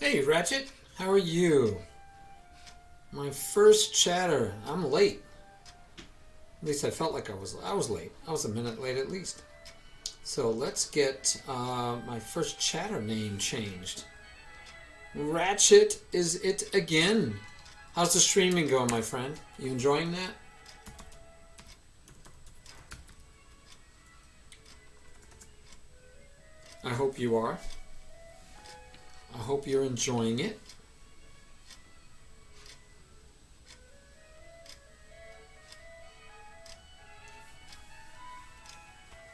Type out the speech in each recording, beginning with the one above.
Hey Ratchet, how are you? My first chatter. I'm late. At least I felt like I was. I was late. I was a minute late at least. So let's get my first chatter name changed. Ratchet is it again. How's the streaming going, my friend? You enjoying that? I hope you are. I hope you're enjoying it.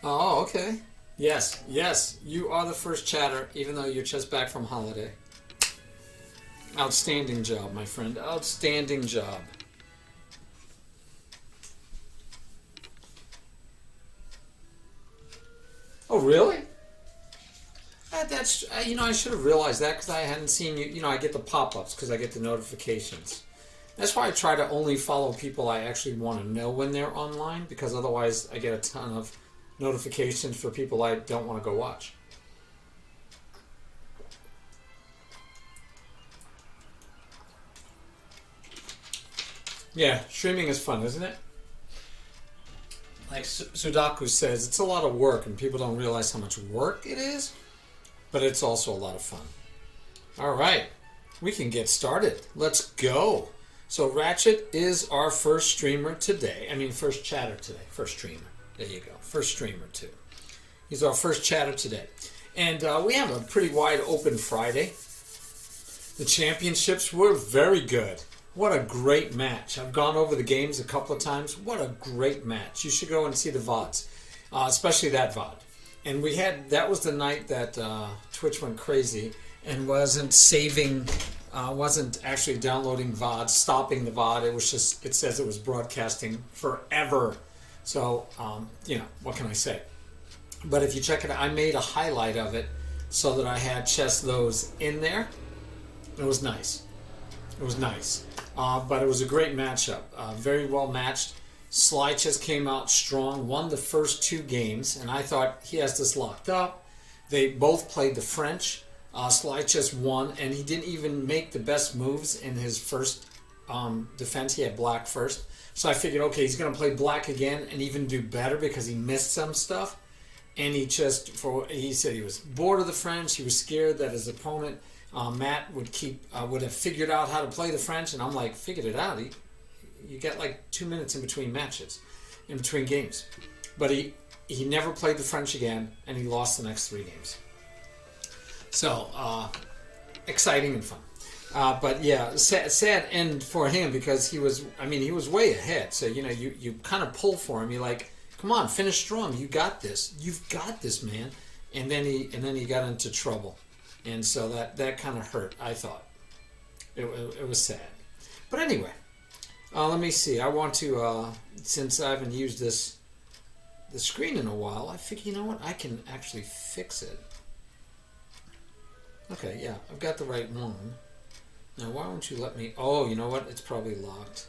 Oh, okay. Yes, yes, you are the first chatter, even though you're just back from holiday. Outstanding job, my friend. Outstanding job. Oh, really? That's I should have realized that because I hadn't seen you. I get the pop-ups because I get the notifications. That's why I try to only follow people I actually want to know when they're online because otherwise I get a ton of notifications for people I don't want to go watch. Yeah, streaming is fun, isn't it? Like Sudaku says, it's a lot of work and people don't realize how much work it is, but it's also a lot of fun. All right, we can get started. Let's go. So Ratchet is our first streamer today. First chatter today. First streamer. There you go. First streamer too. He's our first chatter today. And we have a pretty wide open Friday. The championships were very good. What a great match. I've gone over the games a couple of times. What a great match. You should go and see the VODs, especially that VOD. And that was the night that Twitch went crazy and wasn't actually downloading VOD, stopping the VOD. It says it was broadcasting forever. So, what can I say? But if you check it out, I made a highlight of it so that I had just those in there. It was nice. It was nice. But it was a great matchup. Very well matched. Sly just came out strong, won the first two games, and I thought he has this locked up. They both played the French. Sly just won, and he didn't even make the best moves in his first defense. He had black first. So I figured, okay, he's going to play black again and even do better because he missed some stuff. And he said he was bored of the French. He was scared that his opponent, Matt, would have figured out how to play the French. And I'm like, figured it out. You get like 2 minutes in between matches, in between games. But he never played the French again, and he lost the next 3 games. So, exciting and fun. But yeah, sad end for him because he was way ahead. So, you kind of pull for him. You're like, come on, finish strong. You got this. You've got this, man. And then he got into trouble. And so that kind of hurt, I thought. It was sad. But anyway, let me see. I want to, since I haven't used the screen in a while, I think, you know what? I can actually fix it. Okay, yeah, I've got the right one. Now, why won't you let me... Oh, you know what? It's probably locked.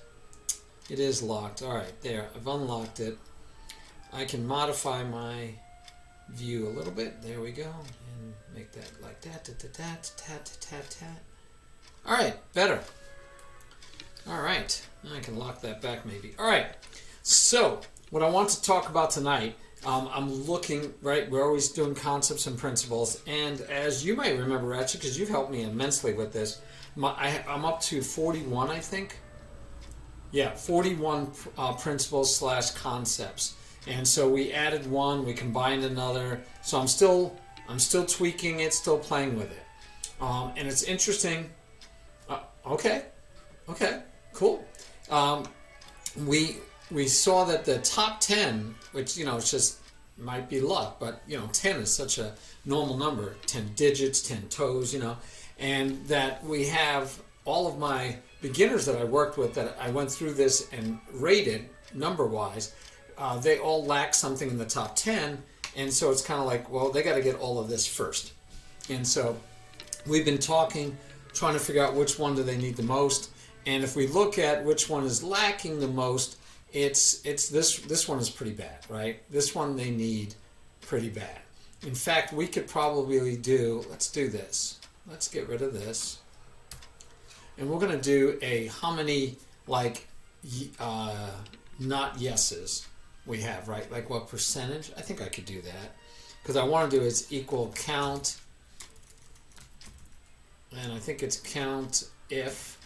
It is locked. All right, there. I've unlocked it. I can modify my view a little bit. There we go. And make that like that. Tat. All right, better. All right. Now I can lock that back maybe. All right. So, what I want to talk about tonight, I'm looking, right, we're always doing concepts and principles. And as you might remember, Ratchet, because you've helped me immensely with this, I'm up to 41, I think. Yeah, 41 principles / concepts. And so we added one, we combined another. So I'm still tweaking it, still playing with it. And it's interesting. Okay, cool. We saw that the top 10, which, it's just might be luck, but, 10 is such a normal number. 10 digits, 10 toes, and that we have all of my beginners that I worked with that I went through this and rated number-wise, they all lack something in the top 10, and so it's kind of like, well, they got to get all of this first. And so we've been trying to figure out which one do they need the most, and if we look at which one is lacking the most, it's this one is pretty bad, right? This one they need pretty bad. In fact, we could probably let's do this. let's get rid of this. And we're going to do a how many, like, not yeses we have, right? Like what percentage? I think I could do that. Because I want to do is equal count. And I think it's count if.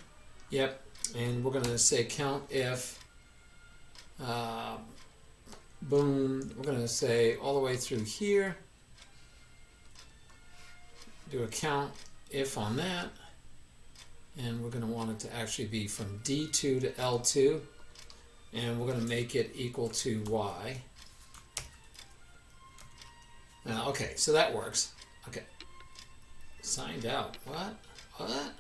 Yep. And we're going to say count if. Boom. We're going to say all the way through here. Do a count if on that. And we're going to want it to actually be from D2 to L2. And we're going to make it equal to Y. Okay, so that works. Okay. Signed out. What? What?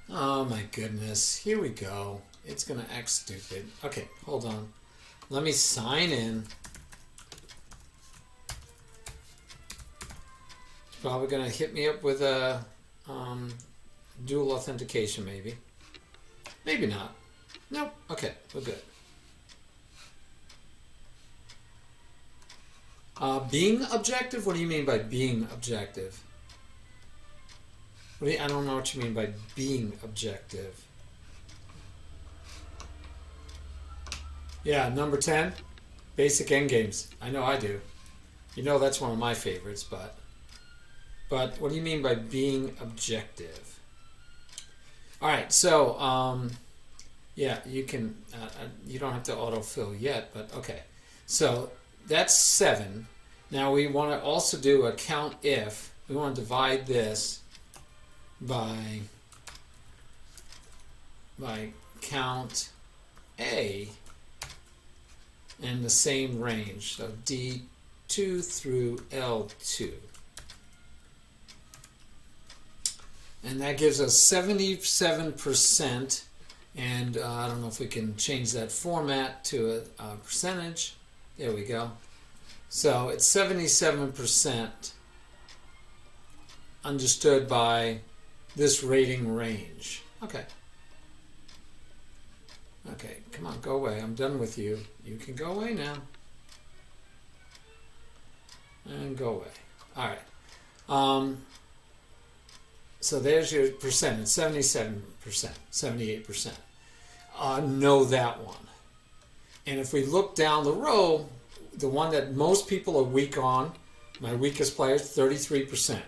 Oh my goodness. Here we go. It's going to act stupid. Okay, hold on. Let me sign in. It's probably going to hit me up with a dual authentication, maybe. Maybe not. Nope. Okay, we're good. Being objective? What do you mean by being objective? I don't know what you mean by being objective. Yeah, number 10, basic endgames. I know I do. You know that's one of my favorites, but what do you mean by being objective? All right, so yeah, you can. You don't have to autofill yet, but okay. So that's 7. Now we want to also do a count if. We want to divide this by count A in the same range. So D2 through L2. And that gives us 77%. And I don't know if we can change that format to a percentage. There we go. So it's 77% understood by this rating range. Okay. Okay, come on, go away. I'm done with you. You can go away now. And go away. All right. So there's your percentage, 77%, 78%. Know that one. And if we look down the row, the one that most people are weak on, my weakest players, 33%.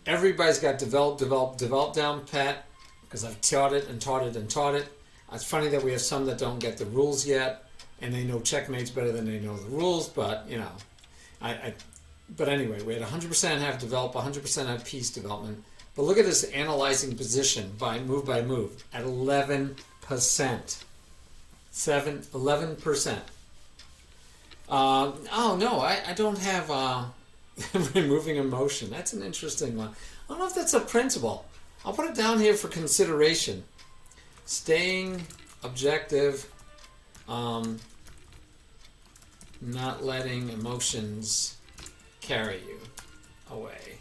Everybody's got develop down pat, because I've taught it and taught it and taught it. It's funny that we have some that don't get the rules yet, and they know checkmates better than they know the rules, but, you know. But anyway, we had 100% have develop, 100% have piece development. But look at this analyzing position by move at 11%. 11%. Oh no, I don't have removing emotion. That's an interesting one. I don't know if that's a principle. I'll put it down here for consideration. Staying objective, not letting emotions carry you away.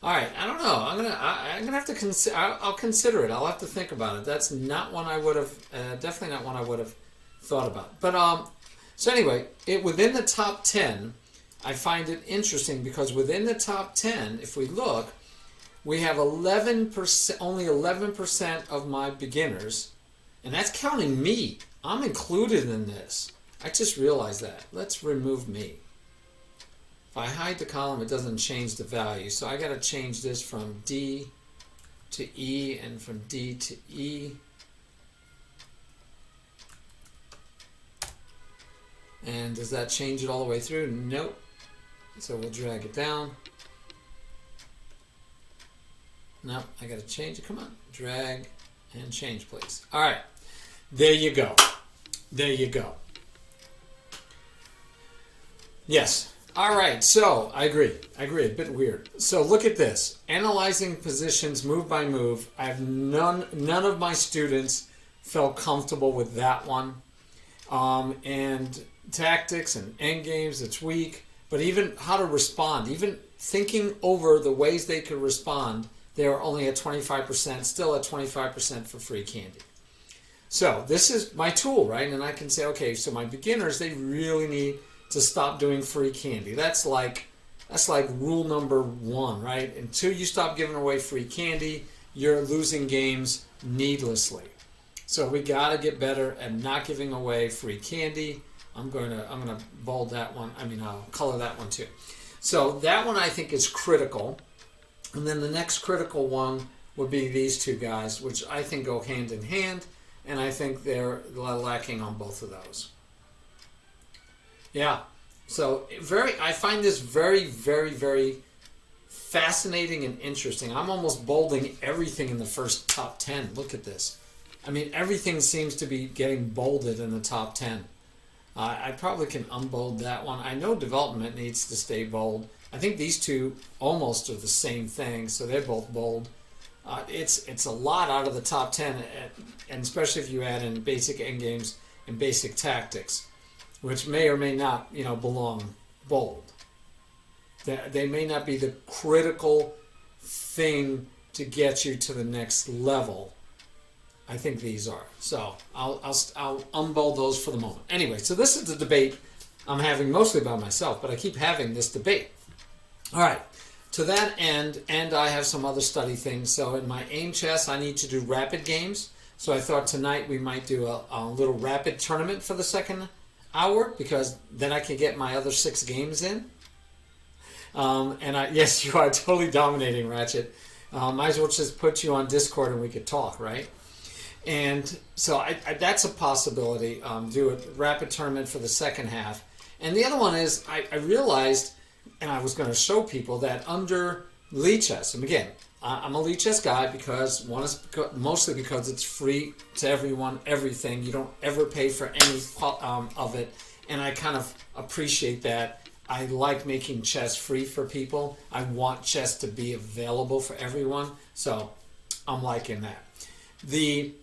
All right, I don't know. I'm gonna have to consider. I'll consider it. I'll have to think about it. That's not one I would have. Definitely not one I would have thought about. But so anyway, within the top 10, I find it interesting because within the top 10, if we look, we have 11%. Only 11% of my beginners, and that's counting me. I'm included in this. I just realized that. Let's remove me. If I hide the column, it doesn't change the value. So I got to change this from D to E and from D to E. And does that change it all the way through? Nope. So we'll drag it down. No, I got to change it. Come on. Drag and change, please. All right. There you go. There you go. Yes. All right, so I agree, a bit weird. So look at this, analyzing positions move by move. I have none of my students felt comfortable with that one. And tactics and end games, it's weak, but even how to respond, even thinking over the ways they could respond, they're only at 25%, still at 25% for free candy. So this is my tool, right? And I can say, okay, so my beginners, they really need to stop doing free candy. That's like That's like rule number one, right? Until you stop giving away free candy, you're losing games needlessly. So we got to get better at not giving away free candy. I'm gonna bold that one. I'll color that one too. So that one I think is critical. And then the next critical one would be these two guys, which I think go hand in hand, and I think they're lacking on both of those. Yeah. So I find this very, very, very fascinating and interesting. I'm almost bolding everything in the first top 10. Look at this. Everything seems to be getting bolded in the top 10. I probably can unbold that one. I know development needs to stay bold. I think these two almost are the same thing, so they're both bold. It's a lot out of the top 10, and especially if you add in basic endgames and basic tactics, which may or may not, belong bold. They may not be the critical thing to get you to the next level. I think these are. So I'll unbold those for the moment. Anyway, so this is the debate I'm having mostly by myself, but I keep having this debate. All right. To that end, and I have some other study things. So in my AIM chess, I need to do rapid games. So I thought tonight we might do a little rapid tournament for the second hour, because then I can get my other 6 games in. Yes, you are totally dominating, Ratchet. Might as well just put you on Discord and we could talk, right? And so that's a possibility. Do a rapid tournament for the second half. And the other one is I realized, and I was going to show people, that under Lichess, and again, I'm a Lichess guy mostly because it's free to everyone, everything. You don't ever pay for any of it, and I kind of appreciate that. I like making chess free for people. I want chess to be available for everyone, so I'm liking that. The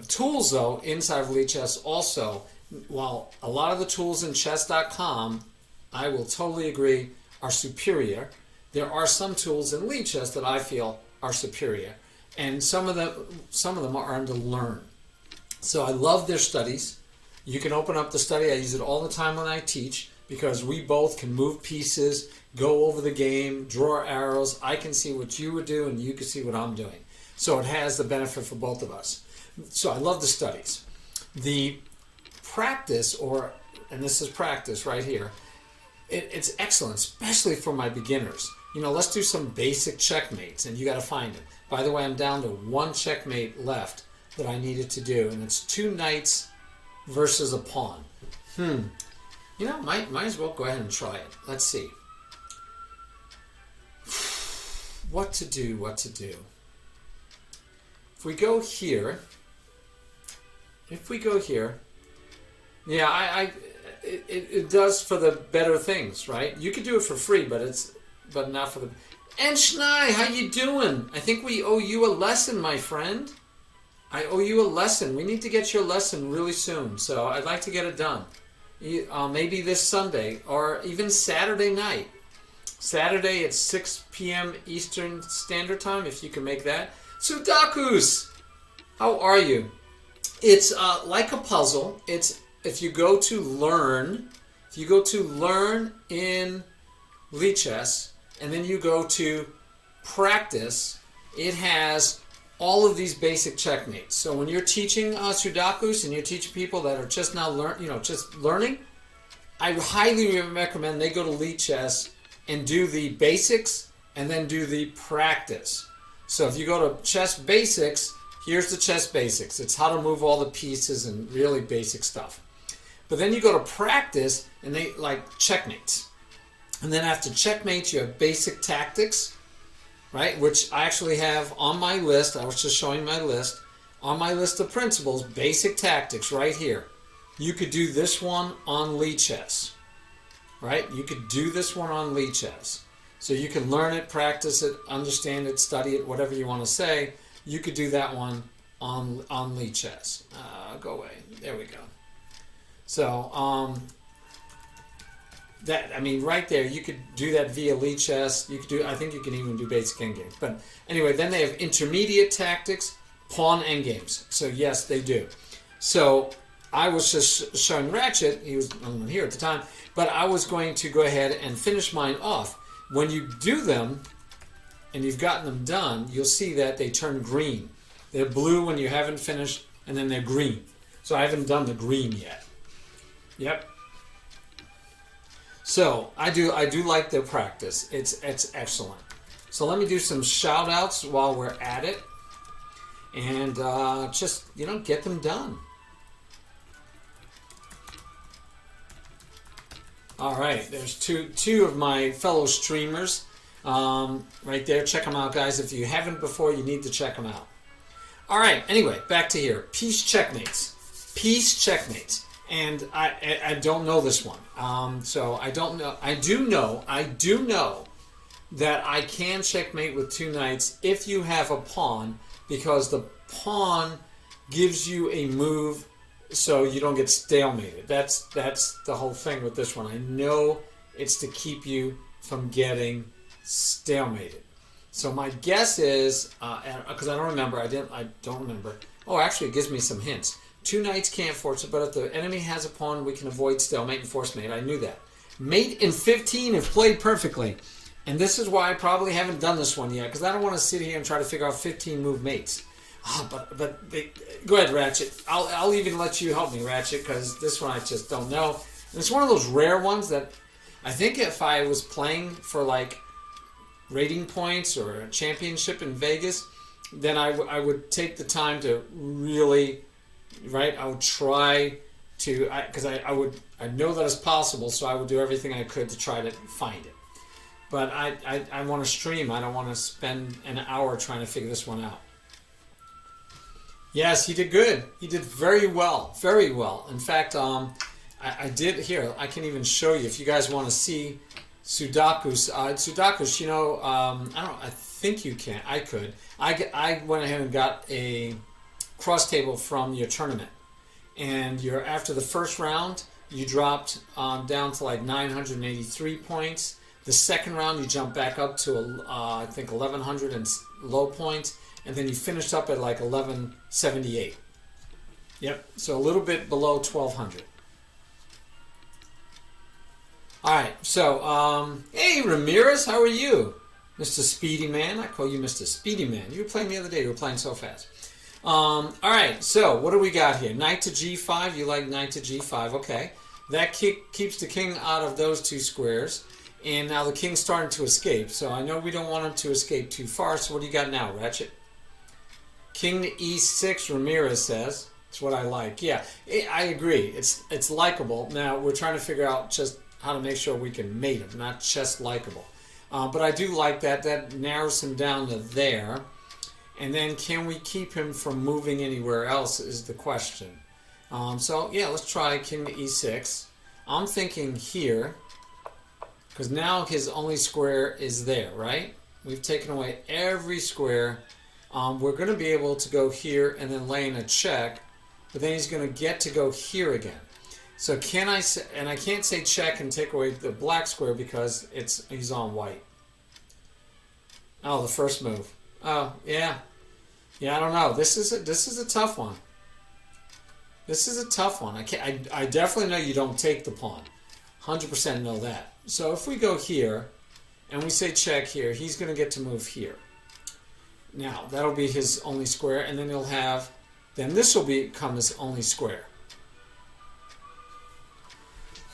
tools, though, inside of Lichess also, while a lot of the tools in chess.com, I will totally agree, are superior, there are some tools in Lichess that I feel are superior, and some of them are under Learn. So I love their studies. You can open up the study. I use it all the time when I teach, because we both can move pieces, go over the game, draw arrows. I can see what you would do, and you can see what I'm doing. So it has the benefit for both of us. So I love the studies. The practice, and this is practice right here, it's excellent, especially for my beginners. Let's do some basic checkmates, and you got to find it. By the way, I'm down to 1 checkmate left that I needed to do, and it's 2 knights versus a pawn. Might as well go ahead and try it. Let's see. What to do. If we go here, yeah, it does for the better things, right? You could do it for free, but not for the... And Schnei, how you doing? I think we owe you a lesson, my friend. I owe you a lesson. We need to get your lesson really soon, so I'd like to get it done. Maybe this Sunday, or even Saturday night. Saturday at 6 p.m. Eastern Standard Time, if you can make that. Sudakus! How are you? It's like a puzzle. If you go to learn in Lichess, and then you go to practice, it has all of these basic checkmates. So when you're teaching Sudakus and you're teaching people that are just now learning, I highly recommend they go to Lichess and do the basics and then do the practice. So if you go to chess basics, here's the chess basics. It's how to move all the pieces and really basic stuff. But then you go to practice and they like checkmates. And then after checkmates, you have basic tactics, right? Which I actually have on my list. I was just showing my list. On my list of principles, basic tactics right here. You could do this one on Lichess, right? You could do this one on Lichess. So you can learn it, practice it, understand it, study it, whatever you want to say. You could do that one on Lichess. Go away. There we go. So, right there, you could do that via Lichess. I think you can even do basic endgames. But anyway, then they have intermediate tactics, pawn endgames. So yes, they do. So I was just showing Ratchet, he was the only one here at the time, but I was going to go ahead and finish mine off. When you do them, and you've gotten them done, you'll see that they turn green. They're blue when you haven't finished, and then they're green. So I haven't done the green yet. Yep. So I do like their practice. It's excellent. So let me do some shout outs while we're at it. And just, get them done. All right, there's two of my fellow streamers right there. Check them out, guys. If you haven't before, you need to check them out. All right, anyway, back to here. Peace checkmates. Peace checkmates. And I don't know this one. So I don't know. I do know that I can checkmate with 2 knights if you have a pawn, because the pawn gives you a move so you don't get stalemated. That's the whole thing with this one. I know it's to keep you from getting stalemated. So my guess is, because I don't remember. Oh, actually, it gives me some hints. 2 knights can't force it, but if the enemy has a pawn, we can avoid stalemate and force mate. I knew that. Mate in 15 if played perfectly. And this is why I probably haven't done this one yet, because I don't want to sit here and try to figure out 15 move mates. Go ahead, Ratchet. I'll even let you help me, Ratchet, because this one I just don't know. And it's one of those rare ones that I think if I was playing for like rating points or a championship in Vegas, then I would take the time to really, right? I would try to, because I know that it's possible, so I would do everything I could to try to find it. But I want to stream. I don't want to spend an hour trying to figure this one out. Yes, he did good. He did very well. Very well. In fact, I did here. I can even show you if you guys want to see Sudakus. Sudakus, I think you can. I could. I went ahead and got a cross table from your tournament. And after the first round, you dropped down to like 983 points. The second round, you jumped back up to, I think, 1,100 and low points. And then you finished up at like 1178. Yep, so a little bit below 1,200. All right, so, hey, Ramirez, how are you? Mr. Speedy Man. I call you Mr. Speedy Man. You were playing the other day. You were playing so fast. All right, so what do we got here? Knight to g5. You like knight to g5. Okay. That keeps the king out of those 2 squares. And now the king's starting to escape. So I know we don't want him to escape too far. So what do you got now, Ratchet? King to e6, Ramirez says. That's what I like. Yeah, I agree. It's likable. Now we're trying to figure out just how to make sure we can mate him, not just likable. But I do like that. That narrows him down to there. And then can we keep him from moving anywhere else is the question. So yeah, let's try king to e6. I'm thinking here, because now his only square is there, right? We've taken away every square. We're going to be able to go here and then lay in a check, but then he's going to get to go here again. So can I say, and I can't say check and take away the black square because he's on white. Oh, the first move. Oh, yeah. Yeah, I don't know. This is a tough one. This is a tough one. I definitely know you don't take the pawn. 100% know that. So if we go here and we say check here, he's going to get to move here. Now, that'll be his only square, and then then this will become his only square.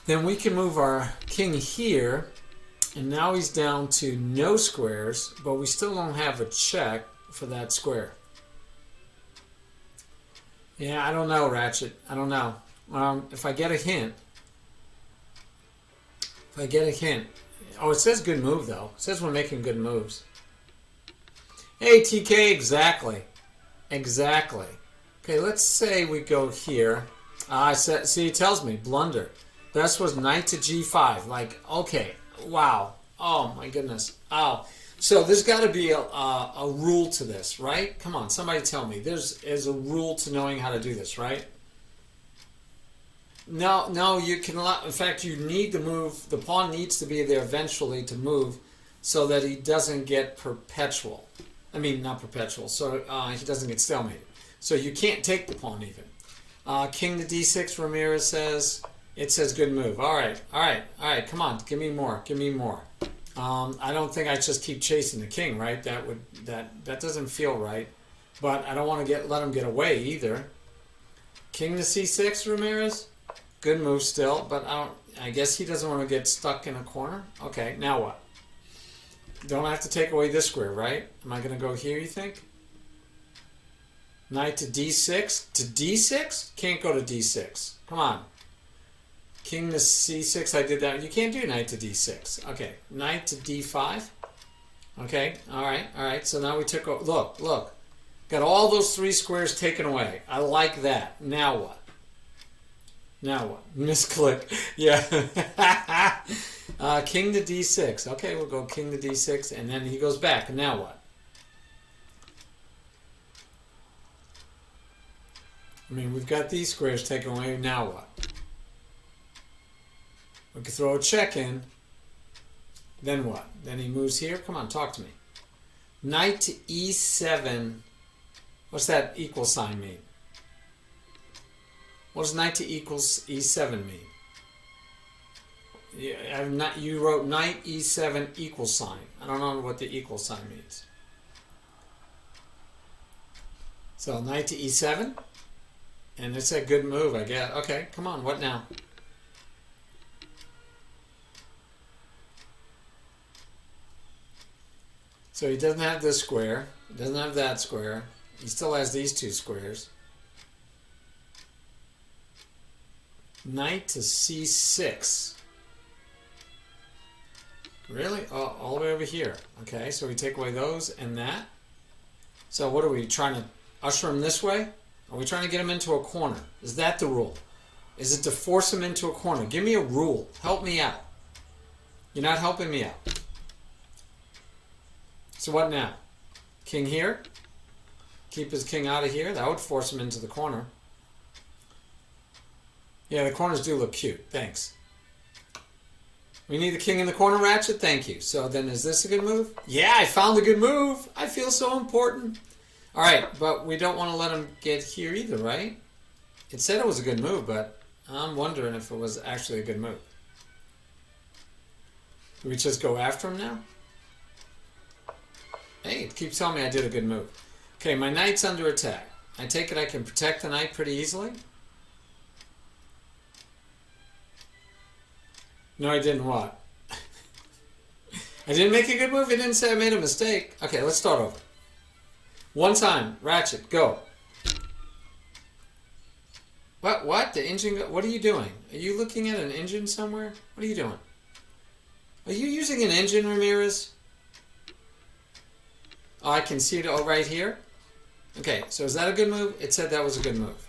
Then we can move our king here, and now he's down to no squares, but we still don't have a check for that square. Yeah, I don't know, Ratchet. I don't know. If I get a hint. Oh, it says good move, though. It says we're making good moves. Hey, TK, exactly. Exactly. Okay, let's say we go here. See, it tells me, blunder. This was knight to g5. Like, okay, wow. Oh, my goodness. Oh, so there's got to be a rule to this, right? Come on, somebody tell me. There's a rule to knowing how to do this, right? No, you cannot. In fact, you need to move. The pawn needs to be there eventually to move so that he doesn't get perpetual. I mean, not perpetual. So he doesn't get stalemated. So you can't take the pawn even. King to d6, Ramirez says. It says good move. All right, all right, all right. Come on, give me more, give me more. I don't think I just keep chasing the king, right? That doesn't feel right. But I don't want to let him get away either. King to c6, Ramirez. Good move still, but I guess he doesn't want to get stuck in a corner. Okay, now what? Don't have to take away this square, right? Am I going to go here, you think? Knight to d6? To d6? Can't go to d6. Come on. King to c6, I did that. You can't do knight to d6. Okay, knight to d5. Okay, all right. So now we took, look. Got all those 3 squares taken away. I like that. Now what? Now what? Misclick. Yeah. King to d6. Okay, we'll go king to d6, and then he goes back. And now what? I mean, we've got these squares taken away. Now what? We could throw a check in. Then what? Then he moves here. Come on, talk to me. Knight to e7. What's that equal sign mean? What does knight to equals e7 mean? Yeah, you wrote knight e7 equal sign. I don't know what the equal sign means. So knight to e7. And it's a good move, I guess. Okay, come on, what now? So he doesn't have this square. He doesn't have that square. He still has these 2 squares. Knight to c6. Really? Oh, all the way over here. Okay, so we take away those and that. So what are we trying to usher him this way? Are we trying to get him into a corner? Is that the rule? Is it to force him into a corner? Give me a rule. Help me out. You're not helping me out. So what now? King here? Keep his king out of here? That would force him into the corner. Yeah, the corners do look cute. Thanks. We need the king in the corner, Ratchet? Thank you. So then is this a good move? Yeah, I found a good move. I feel so important. All right, but we don't want to let him get here either, right? It said it was a good move, but I'm wondering if it was actually a good move. Do we just go after him now? Hey, it keeps telling me I did a good move. Okay, my knight's under attack. I take it I can protect the knight pretty easily? No, I didn't what? I didn't make a good move? It didn't say I made a mistake. Okay, let's start over. One time. Ratchet, go. What? The engine? What are you doing? Are you looking at an engine somewhere? What are you doing? Are you using an engine, Ramirez? Oh, I can see it all right here. Okay, so is that a good move? It said that was a good move.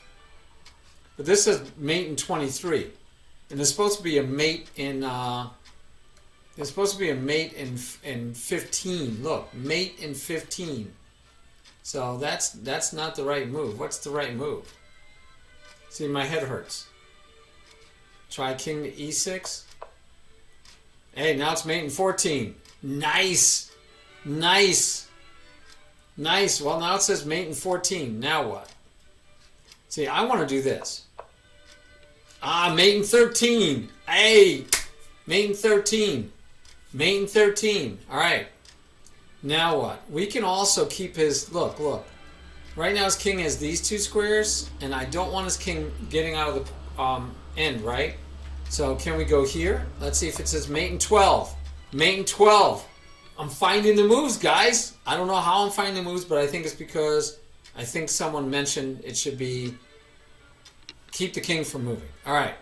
But this says mate in 23. And there's supposed to be a mate in there's supposed to be a mate in 15. Look, mate in 15. So that's not the right move. What's the right move? See, my head hurts. Try king to e6. Hey, now it's mate in 14. Nice. Nice. Nice. Well, now it says mate in 14. Now what? See, I want to do this. Mate in 13. Hey, mate in 13. Mate in 13. All right. Now what? We can also keep his... Look. Right now his king has these 2 squares, and I don't want his king getting out of the end, right? So can we go here? Let's see if it says mate in 12. Mate in 12. I'm finding the moves, guys. I don't know how I'm finding the moves, but I think it's because I think someone mentioned it should be keep the king from moving. All right.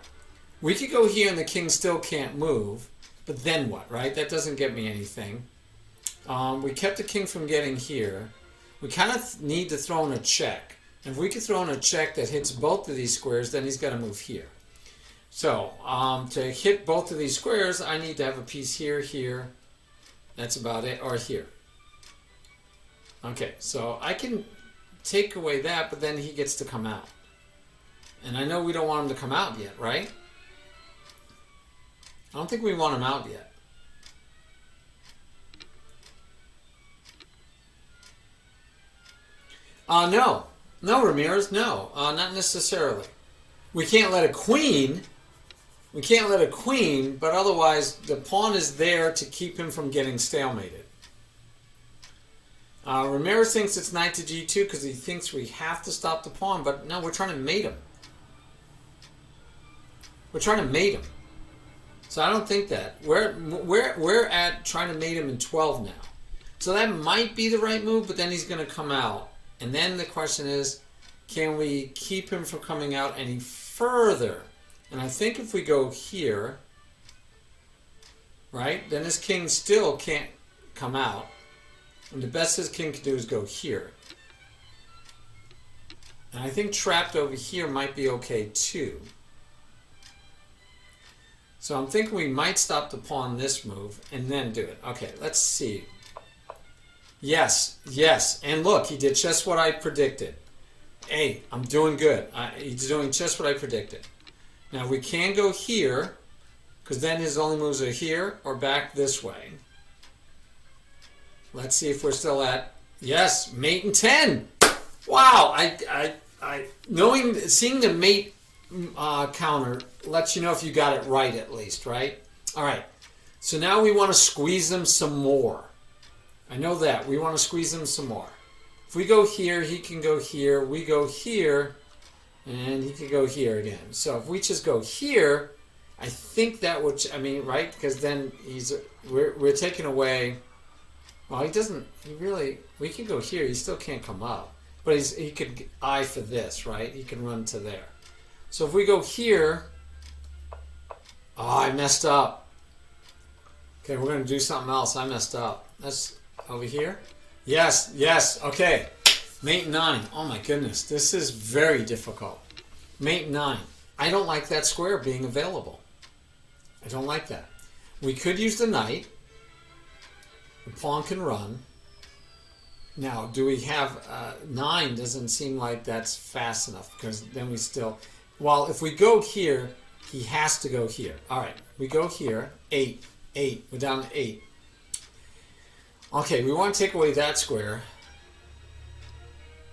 We could go here and the king still can't move, but then what, right? That doesn't get me anything. We kept the king from getting here. We kind of need to throw in a check. If we could throw in a check that hits both of these squares, then he's got to move here. So to hit both of these squares, I need to have a piece here, here. That's about it, or here. Okay, so I can take away that, but then he gets to come out. And I know we don't want him to come out yet, right? I don't think we want him out yet. No, Ramirez, no, not necessarily. We can't let a queen. We can't let a queen, but otherwise the pawn is there to keep him from getting stalemated. Ramirez thinks it's knight to g2 because he thinks we have to stop the pawn, but no, we're trying to mate him. We're trying to mate him. So I don't think that. We're at trying to mate him in 12 now. So that might be the right move, but then he's going to come out. And then the question is, can we keep him from coming out any further? And I think if we go here, right, then his king still can't come out. And the best his king can do is go here. And I think trapped over here might be okay too. So I'm thinking we might stop the pawn this move and then do it. Okay, let's see. Yes, yes. And look, he did just what I predicted. Hey, I'm doing good. He's doing just what I predicted. Now we can go here, because then his only moves are here or back this way. Let's see if we're still at, yes, mate in 10. Wow, seeing the mate counter lets you know if you got it right at least, right? All right, so now we want to squeeze them some more. I know that. We want to squeeze them some more. If we go here, he can go here. We go here, and he can go here again. So if we just go here, I think that would, I mean, right? Because then we're taking away, well, we can go here. He still can't come up. But he could eye for this, right? He can run to there. So if we go here, oh, I messed up. Okay, we're going to do something else. I messed up. That's over here. Yes, yes, okay. Mate 9. Oh my goodness, this is very difficult. Mate 9. I don't like that square being available. I don't like that. We could use the knight. The pawn can run. Now, do we have 9? Doesn't seem like that's fast enough because then we still... Well, if we go here, he has to go here. All right, we go here. 8. 8. We're down to 8. Okay, we want to take away that square.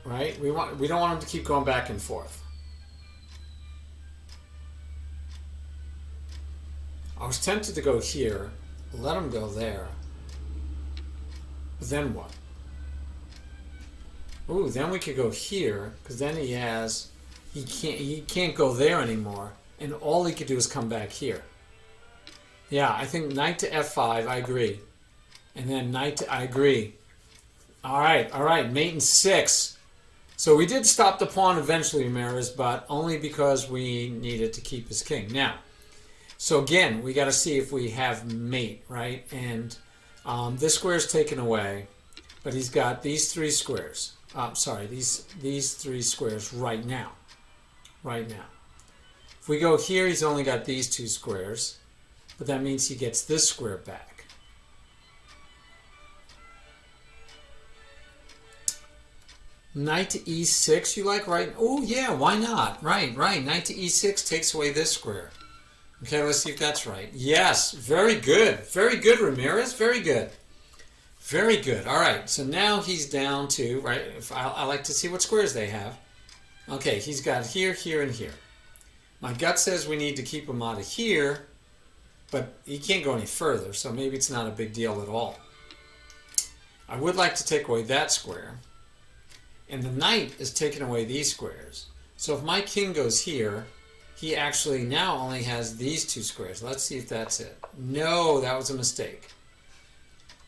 Right? We don't want him to keep going back and forth. I was tempted to go here, let him go there. But then what? Ooh, then we could go here, because then he can't go there anymore, and all he could do is come back here. Yeah, I think knight to f5, I agree. And then knight to, I agree. All right, mate in 6. So we did stop the pawn eventually, Ramirez, but only because we needed to keep his king. Now, so again, we got to see if we have mate, right? And this square is taken away, but he's got these 3 squares. Sorry, these 3 squares right now. Right now. If we go here, he's only got these 2 squares, but that means he gets this square back. Knight to e6, you like, right? Oh, yeah, why not? Right. Knight to e6 takes away this square. Okay, let's see if that's right. Yes, very good. Very good, Ramirez. Very good. Very good. All right, so now he's down to, right, I like to see what squares they have. Okay, he's got here, here, and here. My gut says we need to keep him out of here, but he can't go any further, so maybe it's not a big deal at all. I would like to take away that square. And the knight is taking away these squares. So if my king goes here, he actually now only has these 2 squares. Let's see if that's it. No, that was a mistake.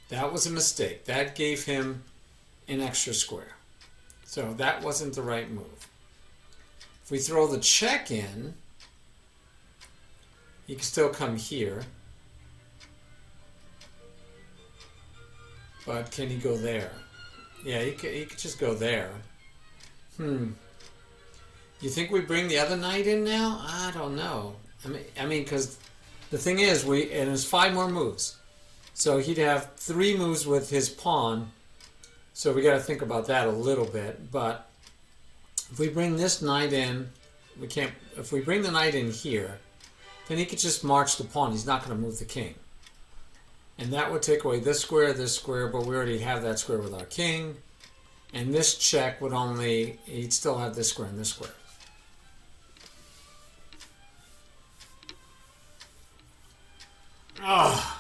That was a mistake. That gave him an extra square. So that wasn't the right move. If we throw the check in, he can still come here. But can he go there? Yeah, he could just go there. You think we bring the other knight in now? I don't know. I mean, because the thing is, and there's 5 more moves. So he'd have 3 moves with his pawn. So we got to think about that a little bit. But if we bring this knight in, we can't. If we bring the knight in here, then he could just march the pawn. He's not going to move the king. And that would take away this square, but we already have that square with our king. And this check would he'd still have this square and this square. Oh.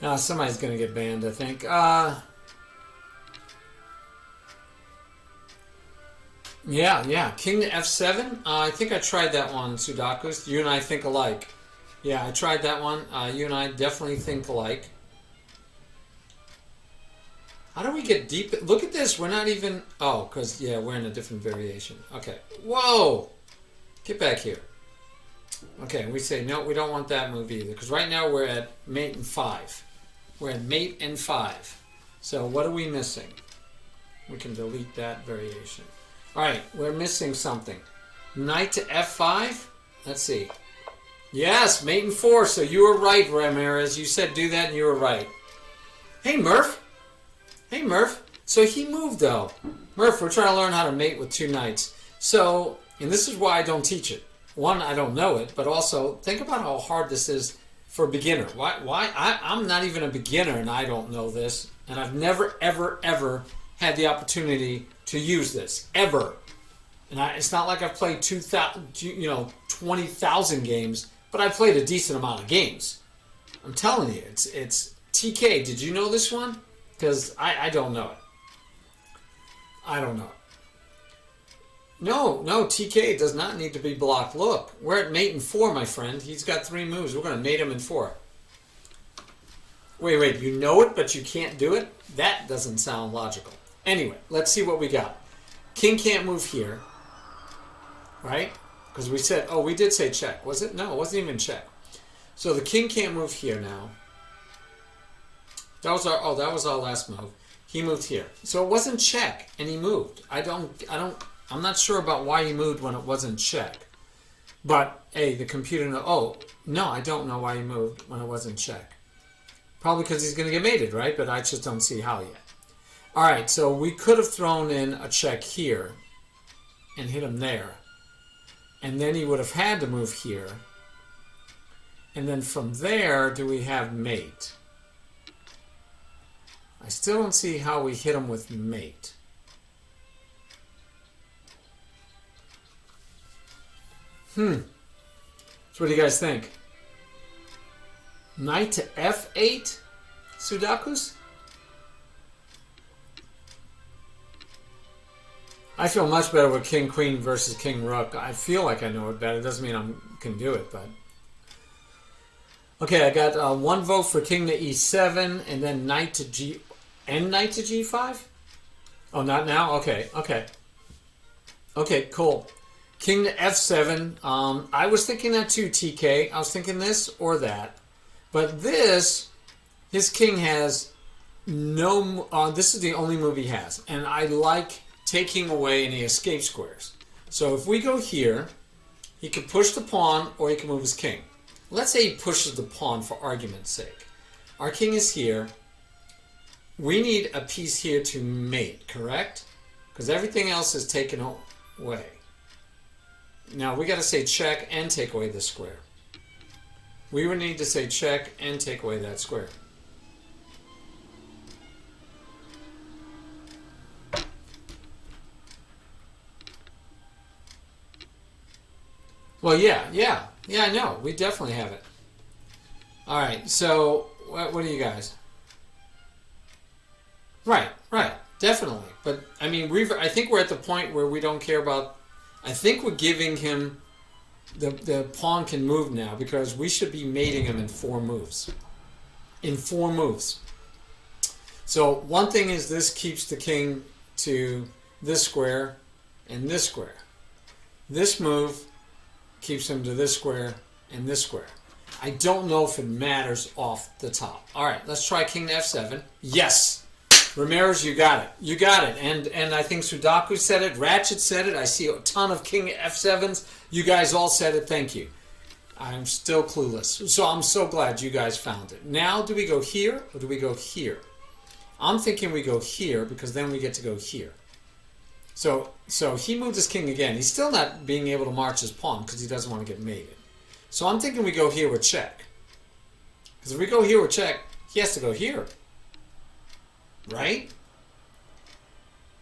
Now somebody's going to get banned, I think. Yeah. King to F7. I think I tried that one, Sudakus. You and I think alike. Yeah, I tried that one. You and I definitely think alike. How do we get deep? Look at this. We're not even... Oh, because, yeah, we're in a different variation. Okay. Whoa! Get back here. Okay, we say, no, we don't want that move either. Because right now we're at mate and 5. We're at mate and 5. So what are we missing? We can delete that variation. Alright, we're missing something. Knight to F5? Let's see. Yes, mate and 4. So you were right, Ramirez. You said do that and you were right. Hey, Murph. Hey, Murph. So he moved, though. Murph, we're trying to learn how to mate with 2 knights. So, and this is why I don't teach it. One, I don't know it, but also think about how hard this is for a beginner. I'm not even a beginner and I don't know this. And I've never, ever, ever had the opportunity to use this. Ever. And it's not like I've played 20,000 games, but I've played a decent amount of games. I'm telling you, it's TK. Did you know this one? Because I don't know it. I don't know it. No, TK does not need to be blocked. Look, we're at mate and 4, my friend. He's got 3 moves. We're going to mate him in 4. Wait, you know it, but you can't do it? That doesn't sound logical. Anyway, let's see what we got. King can't move here. Right? Because we said, we did say check. Was it? No, it wasn't even check. So the king can't move here now. That was our last move. He moved here. So it wasn't check, and he moved. I'm not sure about why he moved when it wasn't check. But, hey, the computer no, I don't know why he moved when it wasn't check. Probably because he's going to get mated, right? But I just don't see how yet. All right, so we could have thrown in a check here and hit him there. And then he would have had to move here. And then from there, do we have mate? I still don't see how we hit him with mate. So what do you guys think? Knight to F8? Sudakus? I feel much better with King Queen versus King Rook. I feel like I know it better. It doesn't mean I can do it, but... Okay, I got 1 vote for King to E7, and then Knight to G... And Knight to G5? Oh, not now? Okay. Okay, cool. King to F7. I was thinking that too, TK. I was thinking this or that. But this, his king has no... this is the only move he has. And I like taking away any escape squares. So if we go here, he can push the pawn or he can move his king. Let's say he pushes the pawn for argument's sake. Our king is here. We need a piece here to mate, correct? Because everything else is taken away. Now we got to say check and take away this square. We would need to say check and take away that square. Well, yeah, I know. We definitely have it. All right, so what are you guys? Right, definitely. But, I mean, I think we're at the point where we don't care about... I think we're giving him... The pawn can move now because we should be mating him in 4 moves. In 4 moves. So, one thing is this keeps the king to this square and this square. This move keeps him to this square and this square. I don't know if it matters off the top. All right, let's try king to F7. Yes! Ramirez, you got it. You got it. And I think Sudaku said it. Ratchet said it. I see a ton of king F7s. You guys all said it. Thank you. I'm still clueless. So I'm so glad you guys found it. Now, do we go here or do we go here? I'm thinking we go here because then we get to go here. So he moved his king again. He's still not being able to march his pawn because he doesn't want to get mated. So I'm thinking we go here with check. Because if we go here with check, he has to go here. Right?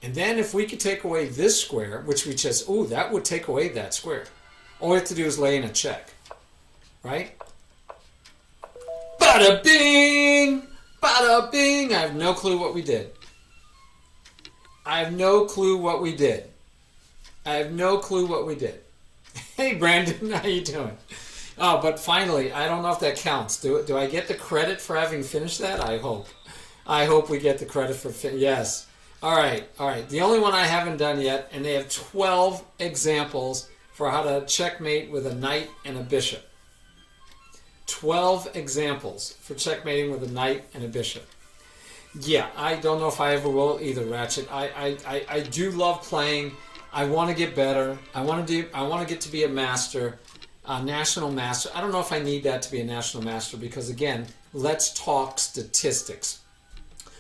And then if we could take away this square, which we just, that would take away that square. All we have to do is lay in a check, right? Bada bing! Bada bing! I have no clue what we did. I have no clue what we did. I have no clue what we did. Hey, Brandon, how you doing? Oh, but finally, I don't know if that counts. Do I get the credit for having finished that? I hope. I hope we get the credit for yes. All right. The only one I haven't done yet, and they have 12 examples for how to checkmate with a knight and a bishop. 12 examples for checkmating with a knight and a bishop. Yeah, I don't know if I ever will either, Ratchet. I do love playing. I want to get better. I want to get to be a master. National master. I don't know if I need that to be a national master because, again, let's talk statistics.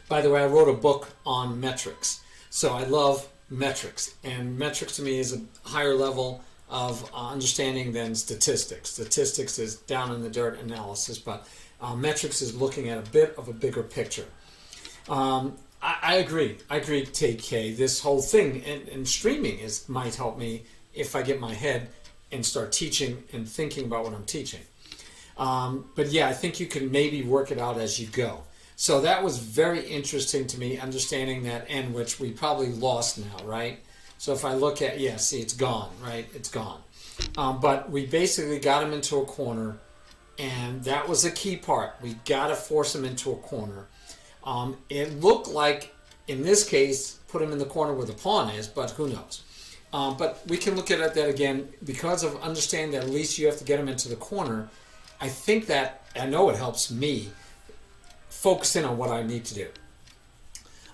By the way, I wrote a book on metrics. So I love metrics. And metrics to me is a higher level of understanding than statistics. Statistics is down in the dirt analysis, but metrics is looking at a bit of a bigger picture. I agree. TK. This whole thing and streaming might help me if I get my head and start teaching and thinking about what I'm teaching. But yeah, I think you can maybe work it out as you go. So that was very interesting to me, understanding that end, which we probably lost now, right? So if I look at, see, it's gone, right? It's gone. But we basically got him into a corner, and that was a key part. We got to force him into a corner. It looked like, in this case, put him in the corner where the pawn is, but who knows? But we can look at that again because of understanding that at least you have to get him into the corner. I think that, I know it helps me focus in on what I need to do.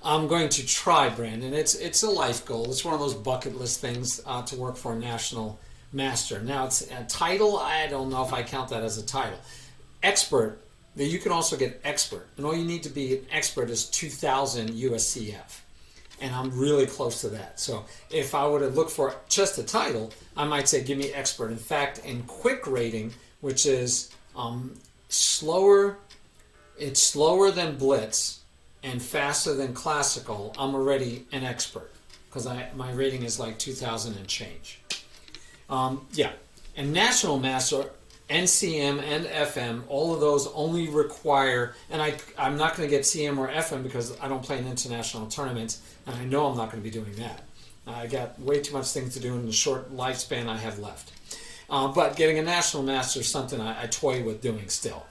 I'm going to try, Brandon. It's a life goal. It's one of those bucket list things to work for a national master. Now, it's a title. I don't know if I count that as a title. Expert. You can also get expert. And all you need to be an expert is 2,000 USCF. And I'm really close to that. So if I were to look for just a title, I might say give me expert. In fact, in quick rating, which is slower, it's slower than blitz and faster than classical, I'm already an expert because my rating is like 2,000 and change. And national master, NCM and FM, all of those only require, and I'm not going to get CM or FM because I don't play in international tournaments, and I know I'm not going to be doing that. I got way too much things to do in the short lifespan I have left. But getting a national master is something I toy with doing still.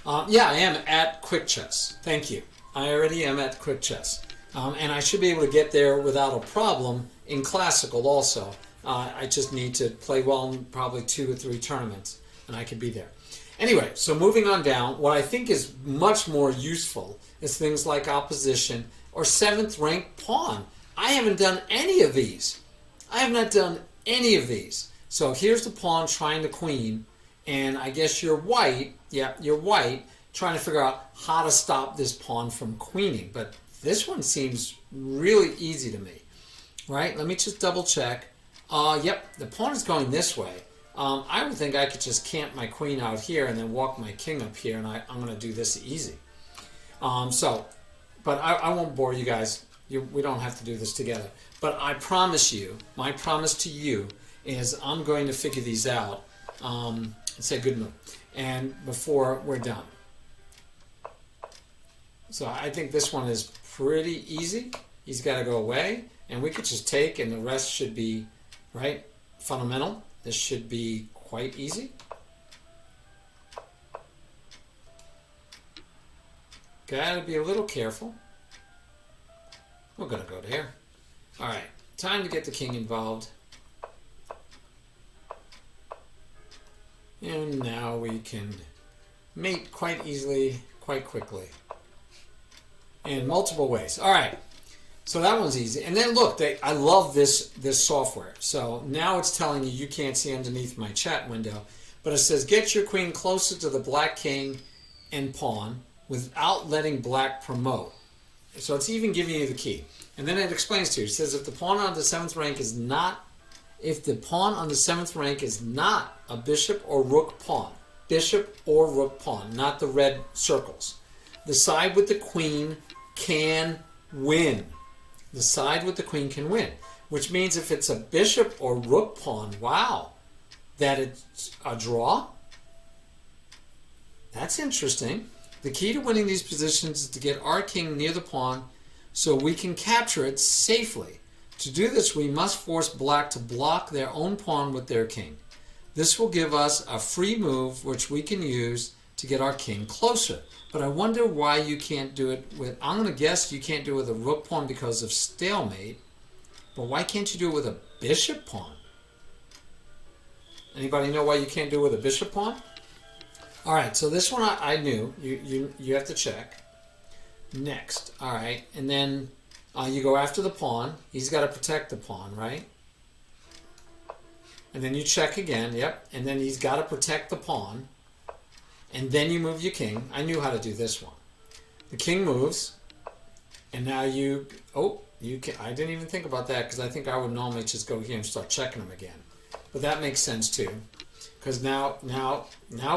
I am at Quick Chess. Thank you. I already am at Quick Chess. And I should be able to get there without a problem in classical also. I just need to play well in probably 2 or 3 tournaments, and I could be there. Anyway, so moving on down, what I think is much more useful is things like opposition or 7th ranked pawn. I haven't done any of these. I have not done any of these. So here's the pawn trying the queen, and I guess you're white, trying to figure out how to stop this pawn from queening. But this one seems really easy to me, right? Let me just double check. The pawn is going this way. I would think I could just camp my queen out here and then walk my king up here, and I'm going to do this easy. But I won't bore you guys. We don't have to do this together. But I promise you, my promise to you is I'm going to figure these out. It's a good move. And before we're done. So I think this one is pretty easy. He's got to go away. And we could just take, and the rest should be, right, fundamental. This should be quite easy. Got to be a little careful. We're going to go there. All right, time to get the king involved. And now we can mate quite easily, quite quickly. In multiple ways. All right. So that one's easy. And then look, I love this software. So now it's telling you can't see underneath my chat window, but it says get your queen closer to the black king and pawn without letting black promote. So it's even giving you the key. And then it explains to you. It says if the pawn on the 7th rank is not a bishop or rook pawn, not the red circles, the side with the queen can win. The side with the queen can win. which means if it's a bishop or rook pawn, wow, that it's a draw. That's interesting. The key to winning these positions is to get our king near the pawn so we can capture it safely. To do this, we must force black to block their own pawn with their king. This will give us a free move which we can use to get our king closer. But I wonder why you can't do it with, I'm going to guess you can't do it with a rook pawn because of stalemate. But why can't you do it with a bishop pawn? Anybody know why you can't do it with a bishop pawn? All right, so this one I knew. You have to check. Next, all right, and then you go after the pawn. He's got to protect the pawn, right? And then you check again, yep. And then he's got to protect the pawn. And then you move your king. I knew how to do this one. The king moves, and now you can. I didn't even think about that because I think I would normally just go here and start checking him again. But that makes sense too, because now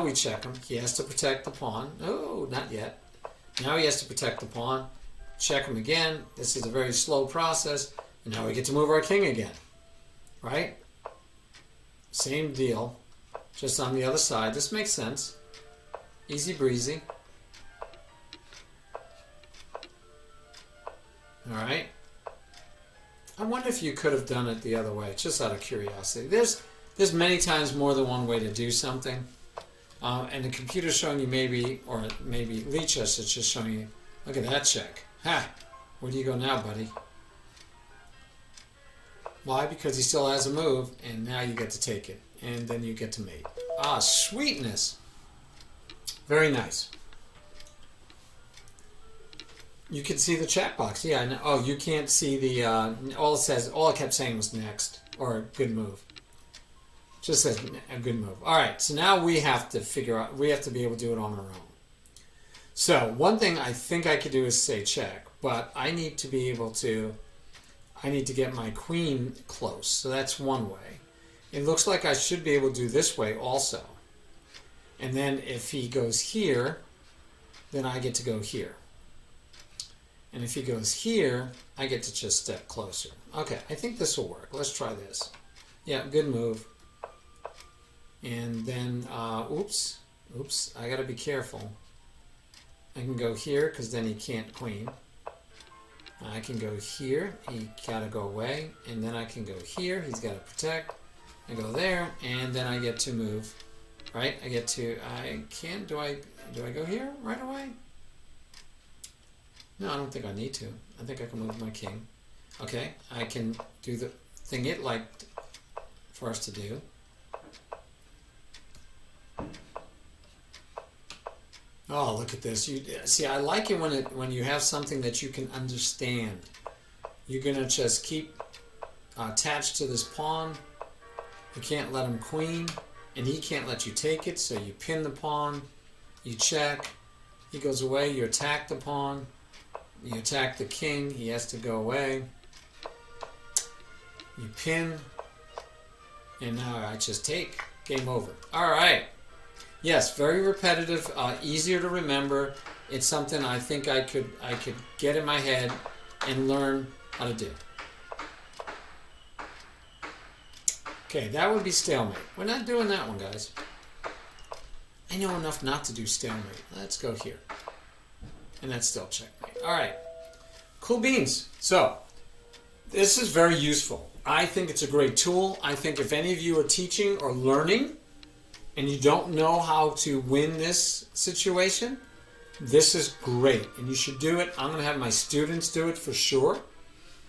we check him. He has to protect the pawn. Oh, not yet. Now he has to protect the pawn. Check him again. This is a very slow process, and now we get to move our king again, right? Same deal, just on the other side. This makes sense. Easy breezy. All right. I wonder if you could have done it the other way, just out of curiosity. There's many times more than one way to do something. And the computer's showing you maybe Lichess is just showing you, look at that check. Ha! Where do you go now, buddy? Why? Because he still has a move, and now you get to take it. And then you get to mate. Ah, sweetness! Very nice. You can see the chat box. Yeah, I know. Oh, you can't see the, all it kept saying was next, or good move. Just says a good move. All right, so now we have to we have to be able to do it on our own. So one thing I think I could do is say check, but I need to get my queen close. So that's one way. It looks like I should be able to do this way also. And then if he goes here, then I get to go here. And if he goes here, I get to just step closer. Okay, I think this will work. Let's try this. Yeah, good move. And then, oops, I gotta be careful. I can go here because then he can't queen. I can go here, he gotta go away, and then I can go here, he's gotta protect. I go there, and then I get to move. Right? I can, do I go here right away? No, I don't think I need to. I think I can move my king. Okay, I can do the thing it liked for us to do. Oh, look at this. You see, I like it when you have something that you can understand. You're gonna just keep attached to this pawn. You can't let him queen, and he can't let you take it, so you pin the pawn, you check, he goes away, you attack the pawn, you attack the king, he has to go away, you pin, and now I just take. Game over. All right. Yes, very repetitive, easier to remember. It's something I think I could get in my head and learn how to do. Okay, that would be stalemate. We're not doing that one, guys. I know enough not to do stalemate. Let's go here. And that's still checkmate. All right. Cool beans. So, this is very useful. I think it's a great tool. I think if any of you are teaching or learning and you don't know how to win this situation, this is great. And you should do it. I'm going to have my students do it for sure.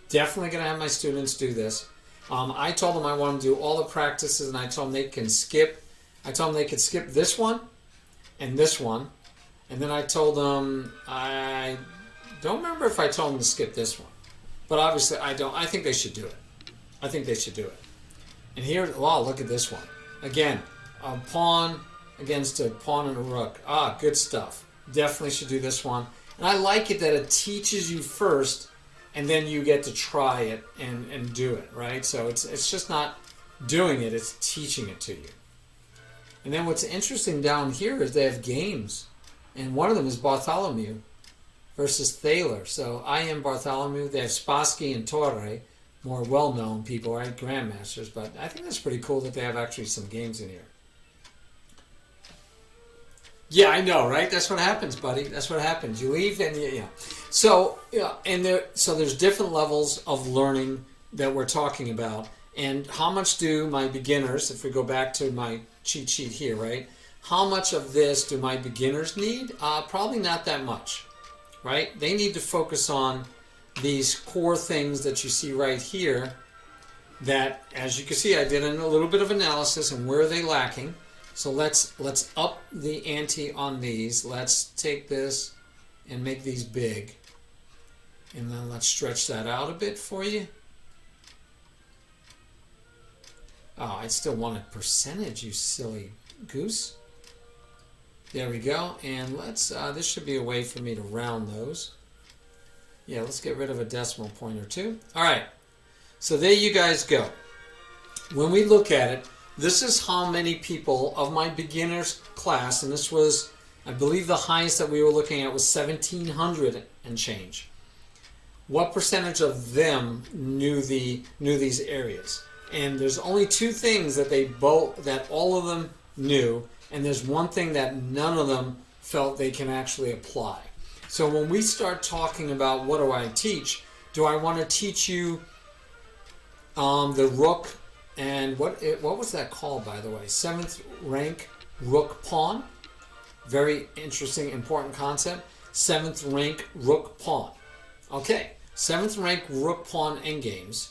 Definitely going to have my students do this. I told them I want them to do all the practices, and I told them they can skip. I told them they could skip this one and this one. And then I told them, I don't remember if I told them to skip this one. But obviously I don't. I think they should do it. I think they should do it. And here, wow, look at this one. Again, a pawn against a pawn and a rook. Ah, good stuff. Definitely should do this one. And I like it that it teaches you first, and then you get to try it and do it, right? So it's just not doing it, it's teaching it to you. And then what's interesting down here is they have games. And one of them is Bartholomew versus Thaler. So I am Bartholomew. They have Spassky and Torre. more well-known people, right? Grandmasters. But I think that's pretty cool that they have actually some games in here. Yeah, I know, right? That's what happens, buddy. That's what happens. You leave and yeah. So there's different levels of learning that we're talking about. And how much do my beginners, if we go back to my cheat sheet here, right? How much of this do my beginners need? Probably not that much, right? They need to focus on these core things that you see right here that, as you can see, I did a little bit of analysis and where are they lacking. So let's up the ante on these. Let's take this and make these big. And then let's stretch that out a bit for you. Oh, I still wanted percentage, you silly goose. There we go. And let's, this should be a way for me to round those. Yeah, let's get rid of a decimal point or two. All right. So there you guys go. When we look at it, this is how many people of my beginners class, and this was, I believe the highest that we were looking at was 1,700 and change. What percentage of them knew these areas? And there's only two things that all of them knew, and there's one thing that none of them felt they can actually apply. So when we start talking about what do I teach, do I want to teach you the rook? And what was that called, by the way? 7th rank rook pawn. Very interesting, important concept. 7th rank rook pawn. Okay, 7th rank rook pawn endgames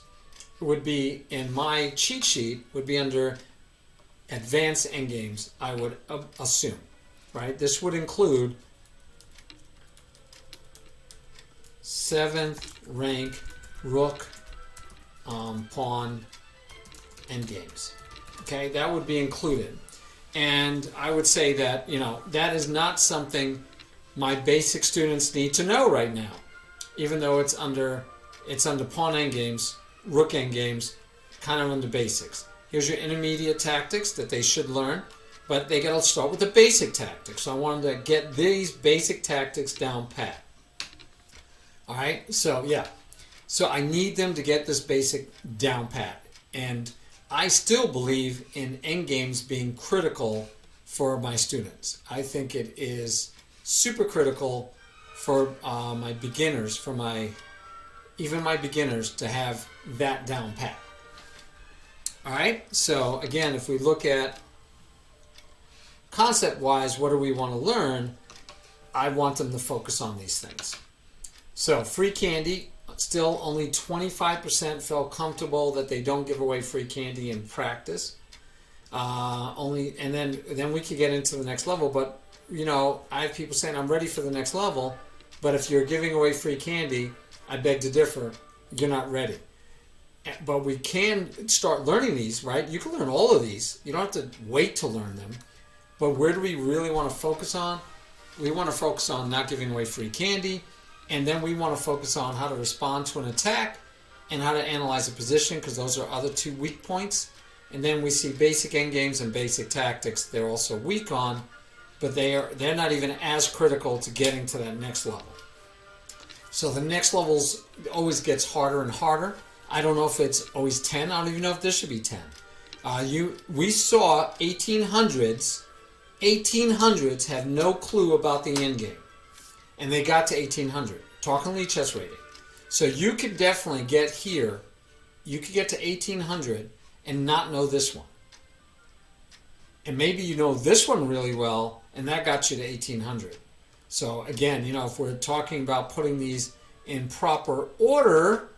would be, in my cheat sheet, would be under advanced endgames, I would assume. Right? This would include 7th rank rook pawn endgames. Okay, that would be included. And I would say that, that is not something my basic students need to know right now. Even though it's under pawn endgames, rook endgames, kind of under basics. Here's your intermediate tactics that they should learn, but they got to start with the basic tactics. So I want them to get these basic tactics down pat. All right, so yeah. So I need them to get this basic down pat. And I still believe in endgames being critical for my students. I think it is super critical for my beginners, even my beginners, to have that down pat. All right, so again, if we look at concept-wise, what do we want to learn? I want them to focus on these things. So free candy. Still, only 25% felt comfortable that they don't give away free candy in practice. And then we could get into the next level. But I have people saying I'm ready for the next level, but if you're giving away free candy, I beg to differ. You're not ready. But we can start learning these, right? You can learn all of these. You don't have to wait to learn them. But where do we really want to focus on? We want to focus on not giving away free candy. And then we want to focus on how to respond to an attack and how to analyze a position, because those are other two weak points. And then we see basic endgames and basic tactics they're also weak on, but they're not even as critical to getting to that next level. So the next levels always gets harder and harder. I don't know if it's always 10. I don't even know if this should be 10. We saw 1800s. 1800s had no clue about the endgame. And they got to 1800, Talking Lichess rating. So you could definitely get here, you could get to 1800 and not know this one. And maybe you know this one really well, and that got you to 1800. So again, if we're talking about putting these in proper order,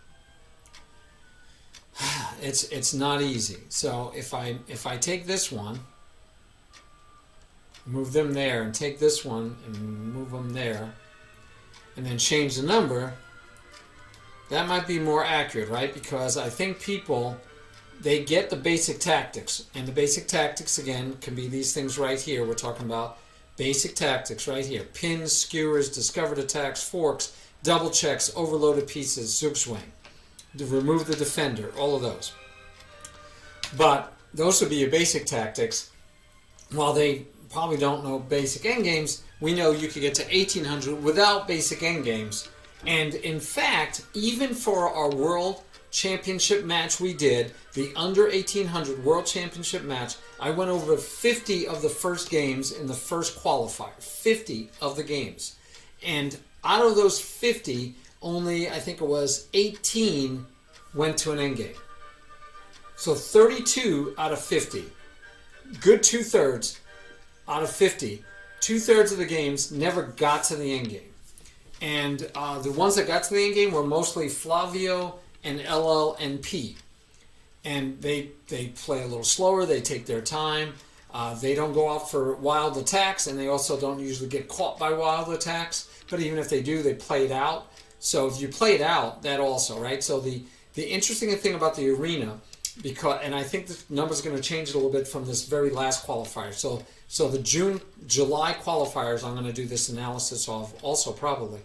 it's not easy. So if I take this one, move them there, and take this one and move them there, and then change the number, that might be more accurate, right? Because I think people, they get the basic tactics. And the basic tactics, again, can be these things right here. We're talking about basic tactics right here. Pins, skewers, discovered attacks, forks, double checks, overloaded pieces, zugzwang. To remove the defender, all of those. But those would be your basic tactics. While they probably don't know basic endgames, we know you could get to 1800 without basic endgames. And in fact, even for our world championship match we did, the under 1800 world championship match, I went over 50 of the first games in the first qualifier. 50 of the games. And out of those 50, only, I think it was 18 went to an endgame. So 32 out of 50. Good 2/3 out of 50. 2/3 of the games never got to the endgame. And the ones that got to the endgame were mostly Flavio and LLNP. And they play a little slower, they take their time, they don't go out for wild attacks, and they also don't usually get caught by wild attacks. But even if they do, they play it out. So if you play it out, that also, right? So the interesting thing about the arena, and I think the number's going to change a little bit from this very last qualifier. So the July qualifiers, I'm going to do this analysis of also probably.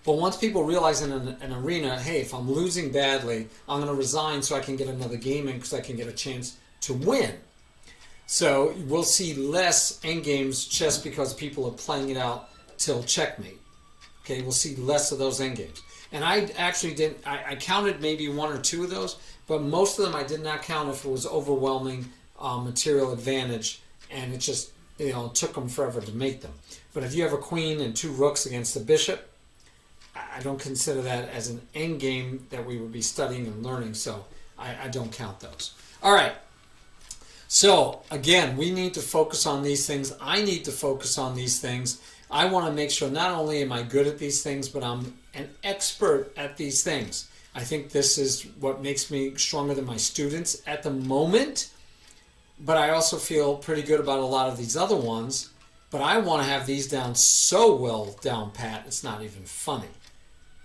But once people realize in an arena, hey, if I'm losing badly, I'm going to resign so I can get another game in because I can get a chance to win. So we'll see less endgames just because people are playing it out till checkmate. Okay, we'll see less of those endgames. And I actually didn't, I counted maybe 1 or 2 of those, but most of them I did not count if it was overwhelming material advantage, and it just, took them forever to make them. But if you have a queen and 2 rooks against the bishop, I don't consider that as an end game that we would be studying and learning, so I don't count those. All right. So, again, we need to focus on these things. I need to focus on these things. I want to make sure not only am I good at these things, but I'm an expert at these things. I think this is what makes me stronger than my students at the moment, but I also feel pretty good about a lot of these other ones, but I want to have these down so well down pat, it's not even funny.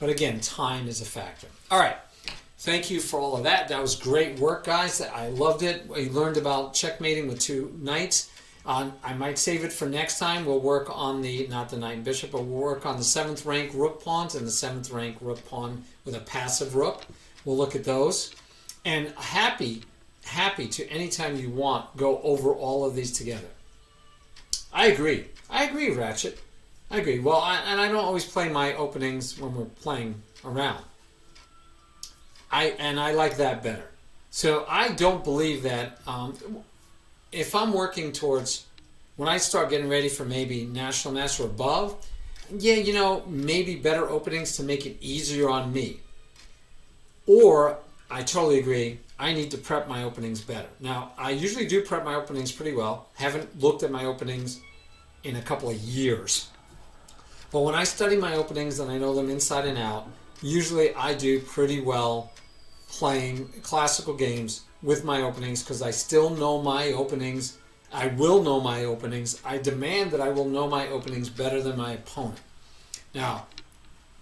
But again, time is a factor. All right. Thank you for all of that. That was great work, guys. I loved it. We learned about checkmating with 2 knights. I might save it for next time. We'll work on not the knight and bishop, but we'll work on the 7th rank rook pawns and the 7th rank rook pawn with a passive rook. We'll look at those. And happy to, anytime you want, go over all of these together. I agree, Ratchet. I agree. Well, I don't always play my openings when we're playing around. I like that better. So I don't believe that if I'm working towards, when I start getting ready for maybe National Master or above, maybe better openings to make it easier on me. Or, I totally agree, I need to prep my openings better. Now, I usually do prep my openings pretty well. Haven't looked at my openings in a couple of years. But when I study my openings and I know them inside and out, usually I do pretty well playing classical games with my openings because I still know my openings. I will know my openings. I demand that I will know my openings better than my opponent. Now,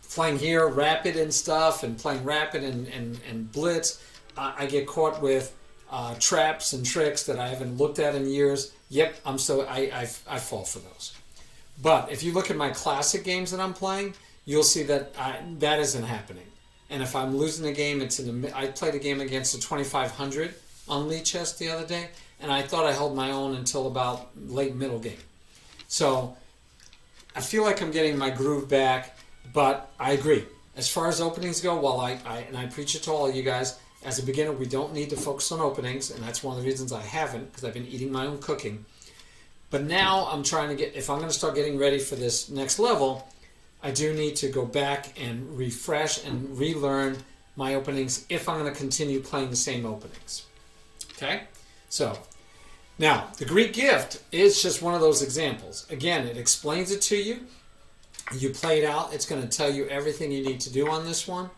playing here rapid and stuff and playing rapid and blitz, I get caught with traps and tricks that I haven't looked at in years. Yep, I fall for those. But if you look at my classic games that I'm playing, you'll see that that isn't happening. And if I'm losing a game, I played a game against a 2500 on Lichess the other day, and I thought I held my own until about late middle game. So I feel like I'm getting my groove back, but I agree. As far as openings go, while I preach it to all of you guys, as a beginner, we don't need to focus on openings, and that's one of the reasons I haven't, because I've been eating my own cooking. But now I'm trying to if I'm going to start getting ready for this next level, I do need to go back and refresh and relearn my openings if I'm going to continue playing the same openings. Okay? So, now, the Greek gift is just one of those examples. Again, it explains it to you. You play it out. It's going to tell you everything you need to do on this one.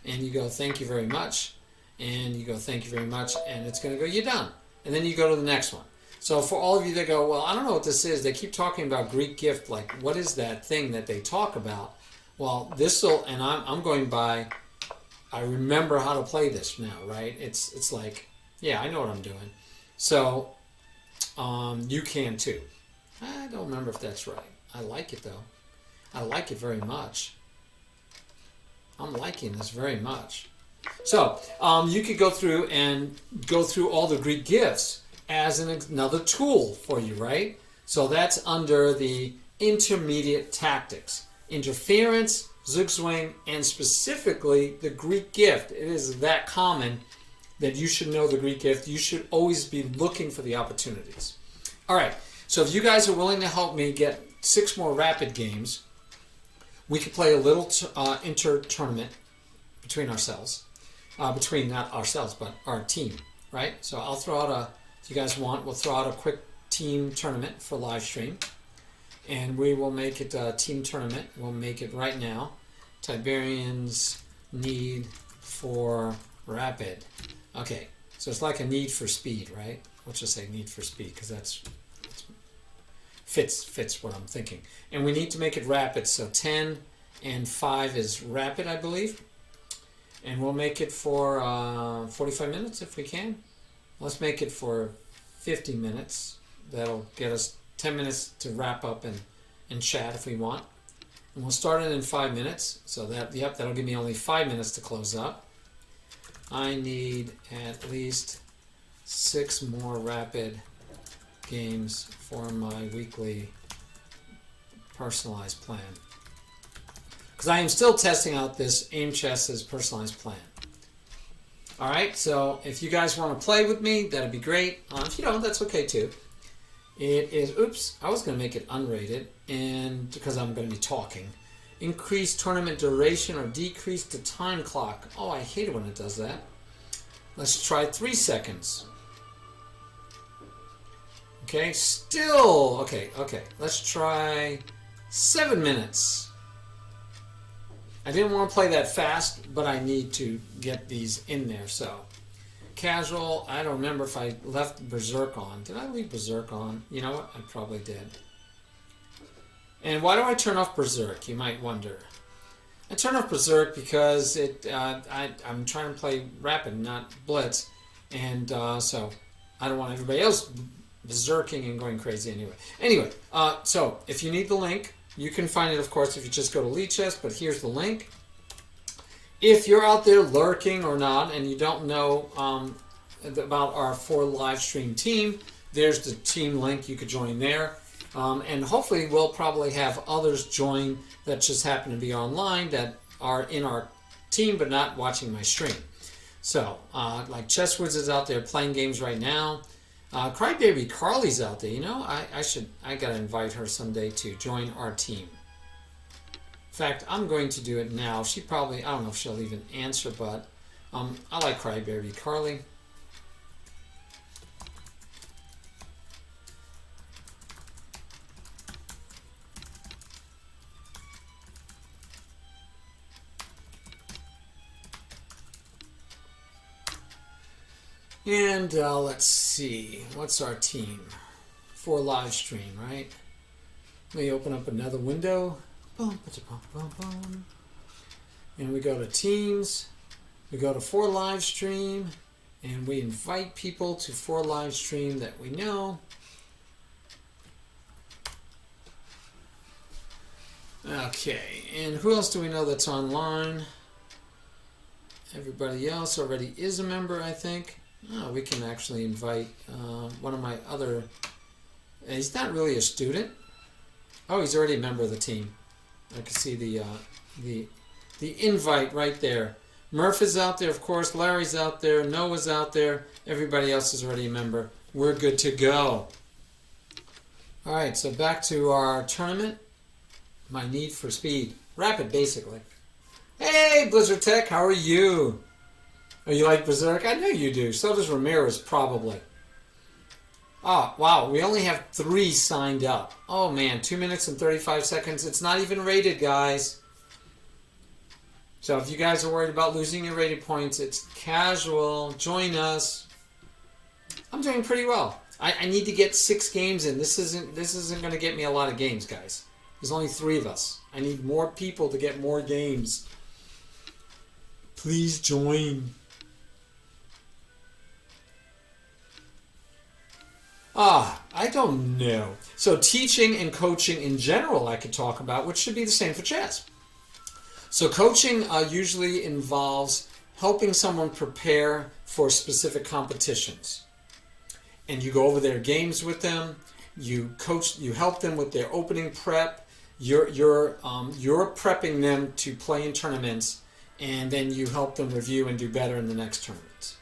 And you go, thank you very much. And you go, thank you very much. And it's going to go, you're done. And then you go to the next one. So for all of you that go, well, I don't know what this is. They keep talking about Greek gift. Like, what is that thing that they talk about? Well, and I'm going by, I remember how to play this now, right? It's like, yeah, I know what I'm doing. So you can too. I don't remember if that's right. I like it though. I like it very much. I'm liking this very much. So you could go through all the Greek gifts as another tool for you, right? So that's under the intermediate tactics. Interference, Zugzwang, and specifically the Greek gift. It is that common that you should know the Greek gift. You should always be looking for the opportunities. All right, so if you guys are willing to help me get 6 more rapid games, we could play a little inter-tournament between ourselves. Between not ourselves, but our team, right? So I'll throw out if you guys want, we'll throw out a quick team tournament for live stream. And we will make it a team tournament. We'll make it right now. Tiberians Need for Rapid. Okay, so it's like a Need for Speed, right? Let's just say Need for Speed, because that's fits what I'm thinking. And we need to make it rapid, so 10 and 5 is rapid, I believe. And we'll make it for 45 minutes if we can. Let's make it for 50 minutes. That'll get us 10 minutes to wrap up and chat if we want. And we'll start it in 5 minutes. So that'll give me only 5 minutes to close up. I need at least 6 more rapid games for my weekly personalized plan. Because I am still testing out this Aim Chess's personalized plan. Alright, so if you guys want to play with me, that'd be great. If you don't, that's okay too. It is, oops, I was going to make it unrated, and because I'm going to be talking. Increase tournament duration or decrease the time clock. Oh, I hate it when it does that. Let's try 3 seconds. Okay, still, okay. Let's try 7 minutes. I didn't want to play that fast, but I need to get these in there, so. Casual, I don't remember if I left Berserk on. Did I leave Berserk on? You know what? I probably did. And why do I turn off Berserk? You might wonder. I turn off Berserk because I'm trying to play rapid, not blitz. And so I don't want everybody else berserking and going crazy anyway. Anyway, so if you need the link, you can find it, of course, if you just go to Lichess, but here's the link. If you're out there lurking or not, and you don't know about our 4 live stream team, there's the team link. You could join there. And hopefully we'll probably have others join that just happen to be online that are in our team but not watching my stream. So, like Chesswoods is out there playing games right now. Crybaby Carly's out there. You know, I gotta invite her someday to join our team. In fact, I'm going to do it now. She probably, I don't know if she'll even answer, but I like Crybaby Carly. And let's see, what's our team? For live stream, right? Let me open up another window. And we go to teams, we go to 4 live stream, and we invite people to 4 live stream that we know. Okay, and who else do we know that's online? Everybody else already is a member, I think. Oh, we can actually invite one of my other... He's not really a student. Oh, he's already a member of the team. I can see the invite right there. Murph is out there, of course. Larry's out there. Noah's out there. Everybody else is already a member. We're good to go. All right, so back to our tournament. My need for speed. Rapid, basically. Hey, Blizzard Tech, how are you? Oh, you like Berserk? I know you do. So does Ramirez, probably. Oh, wow. We only have 3 signed up. Oh, man. 2 minutes and 35 seconds. It's not even rated, guys. So if you guys are worried about losing your rated points, it's casual. Join us. I'm doing pretty well. I need to get 6 games in. This isn't going to get me a lot of games, guys. There's only 3 of us. I need more people to get more games. Please join. I don't know. So teaching and coaching in general I could talk about, which should be the same for chess. So coaching usually involves helping someone prepare for specific competitions. And you go over their games with them, you coach, you help them with their opening prep, You're prepping them to play in tournaments, and then you help them review and do better in the next tournaments.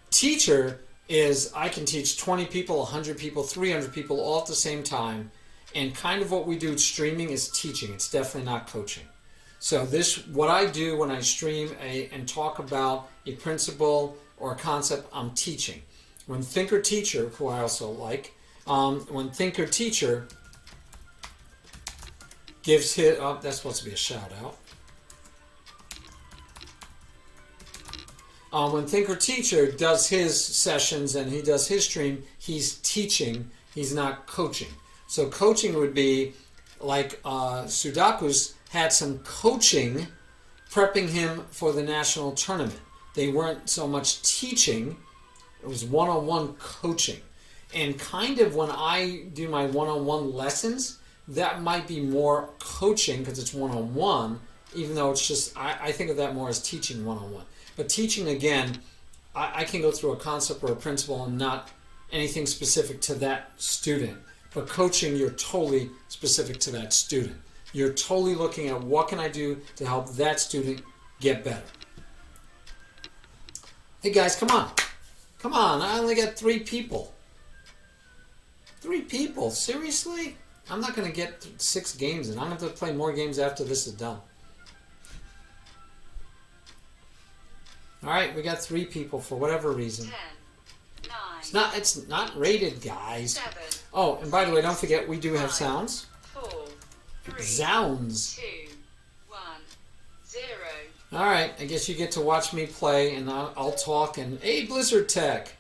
Teacher is I can teach 20 people, 100 people, 300 people all at the same time, and kind of what we do streaming is teaching. It's definitely not coaching. So what I do when I stream and talk about a principle or a concept, I'm teaching. When Thinker Teacher, who I also like, when Thinker Teacher gives his, that's supposed to be a shout out. When Thinker Teacher does his sessions and he does his stream, he's teaching, he's not coaching. So coaching would be like Sudaku's had some coaching prepping him for the national tournament. They weren't so much teaching, it was one-on-one coaching. And kind of when I do my one-on-one lessons, that might be more coaching because it's one-on-one, even though it's just, I think of that more as teaching one-on-one. But teaching, again, I can go through a concept or a principle and not anything specific to that student. But coaching, you're totally specific to that student. You're totally looking at what can I do to help that student get better. Hey guys, come on. Come on, I only got 3 people. 3 people, seriously? I'm not going to get 6 games in. I'm going to have to play more games after this is done. All right, we got 3 people for whatever reason. 10, 9, It's not rated, guys. 7. Oh, and by the way, don't forget we do have 5, sounds. 4, 3, Sounds. 2, 1, 0. All right, I guess you get to watch me play, and I'll talk. And hey, Blizzard Tech.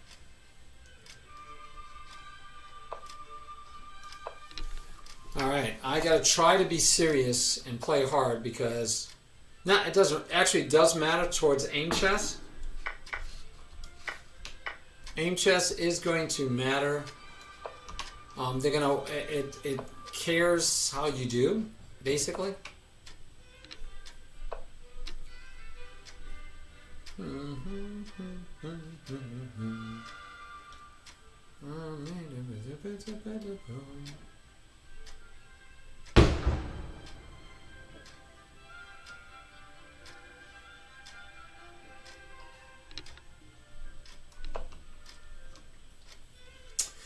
All right, I gotta try to be serious and play hard because it does matter towards aim chess. Aim chess is going to matter. It cares how you do, basically.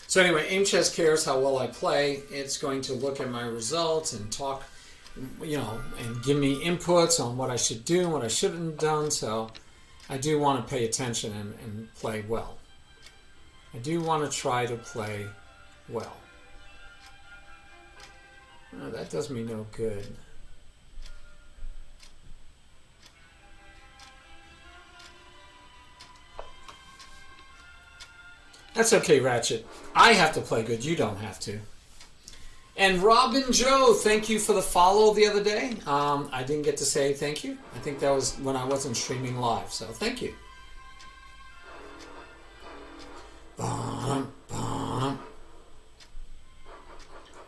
So anyway, Aim Chess cares how well I play. It's going to look at my results and talk, and give me inputs on what I should do and what I shouldn't have done. So I do want to pay attention and play well. I do want to try to play well. Oh, that does me no good. That's okay, Ratchet. I have to play good. You don't have to. And Robin Joe, thank you for the follow the other day. I didn't get to say thank you. I think that was when I wasn't streaming live. So thank you. Bum, bum.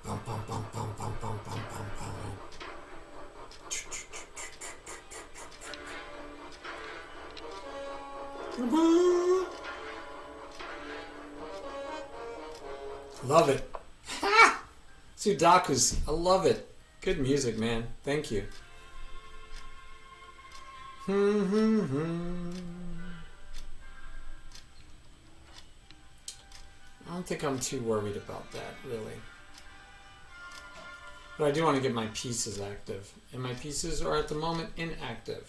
Bum, bum, bum, bum, bum, bum, bum, bum, bum. Love it. Ha! Sudaku's. I love it. Good music, man. Thank you. I don't think I'm too worried about that, really. But I do want to get my pieces active. And my pieces are at the moment inactive.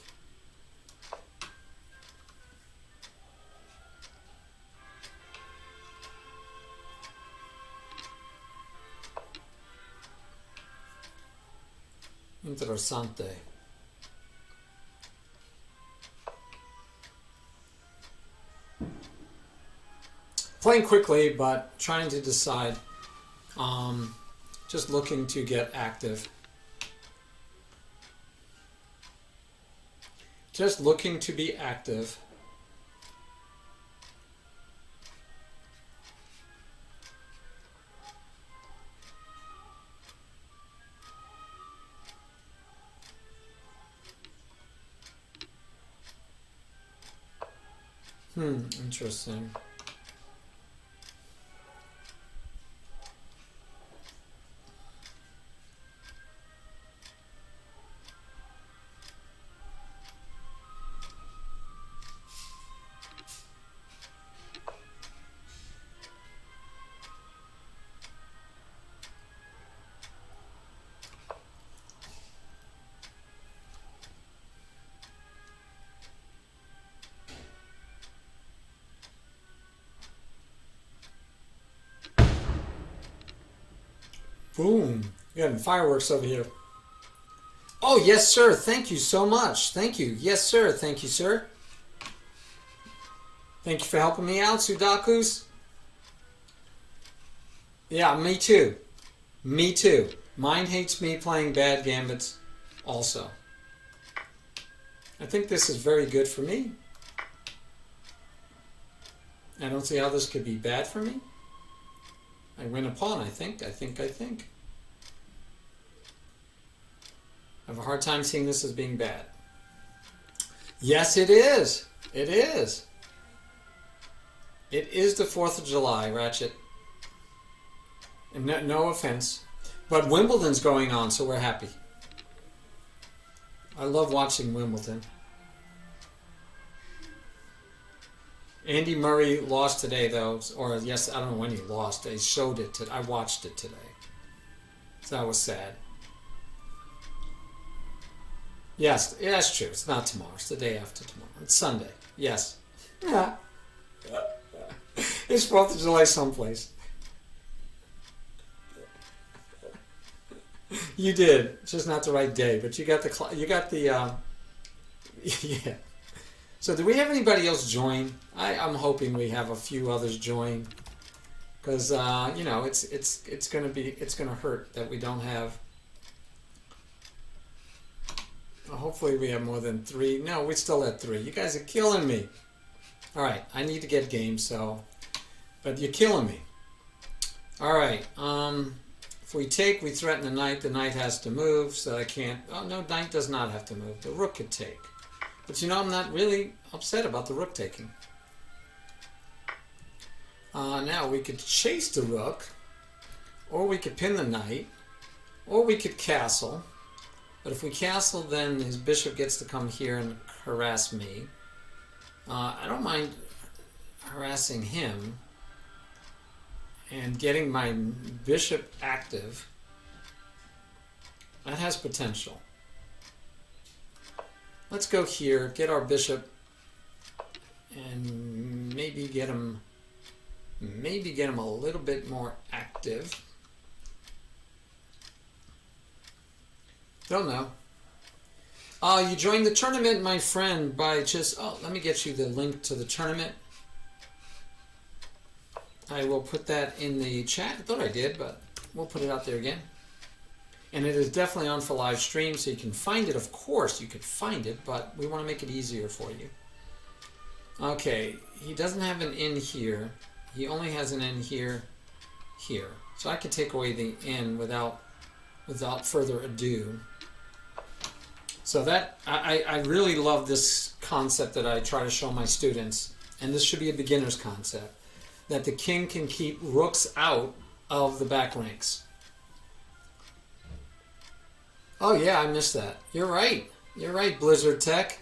Interessante. Playing quickly, but trying to decide. Just looking to get active. Just looking to be active. Interesting. Boom. We're getting fireworks over here. Oh, yes, sir. Thank you so much. Thank you. Yes, sir. Thank you, sir. Thank you for helping me out, Sudakus. Yeah, me too. Me too. Mine hates me playing bad gambits also. I think this is very good for me. I don't see how this could be bad for me. I win a pawn, I think. I have a hard time seeing this as being bad. Yes, it is. It is. It is the 4th of July, Ratchet. And no offense. But Wimbledon's going on, so we're happy. I love watching Wimbledon. Andy Murray lost today, though. Or, yes, I don't know when he lost. They showed it. I watched it today. So that was sad. Yes, yeah, that's true. It's not tomorrow. It's the day after tomorrow. It's Sunday. Yes. Yeah. It's 4th of July someplace. You did. It's just not the right day. But you got the yeah. So do we have anybody else join? I'm hoping we have a few others join. Because, you know, it's gonna hurt that we don't have. Hopefully we have more than 3. No, we're still at 3. You guys are killing me. All right, I need to get games, so... But you're killing me. All right, if we take, we threaten the knight. The knight has to move, so I can't... Oh, no, knight does not have to move. The rook could take. But, you know, I'm not really upset about the rook taking. Now, we could chase the rook, or we could pin the knight, or we could castle. But if we castle, then his bishop gets to come here and harass me. I don't mind harassing him and getting my bishop active. That has potential. Let's go here, get our bishop, and maybe get him a little bit more active. Don't know. You joined the tournament, my friend, by just... Oh, let me get you the link to the tournament. I will put that in the chat. I thought I did, but we'll put it out there again. And it is definitely on for live stream, so you can find it. Of course, you could find it, but we want to make it easier for you. Okay, he doesn't have an in here. He only has an in here. So I could take away the in without further ado. So that I really love this concept that I try to show my students, and this should be a beginner's concept, that the king can keep rooks out of the back ranks. Oh yeah, I missed that. You're right. You're right, Blizzard Tech.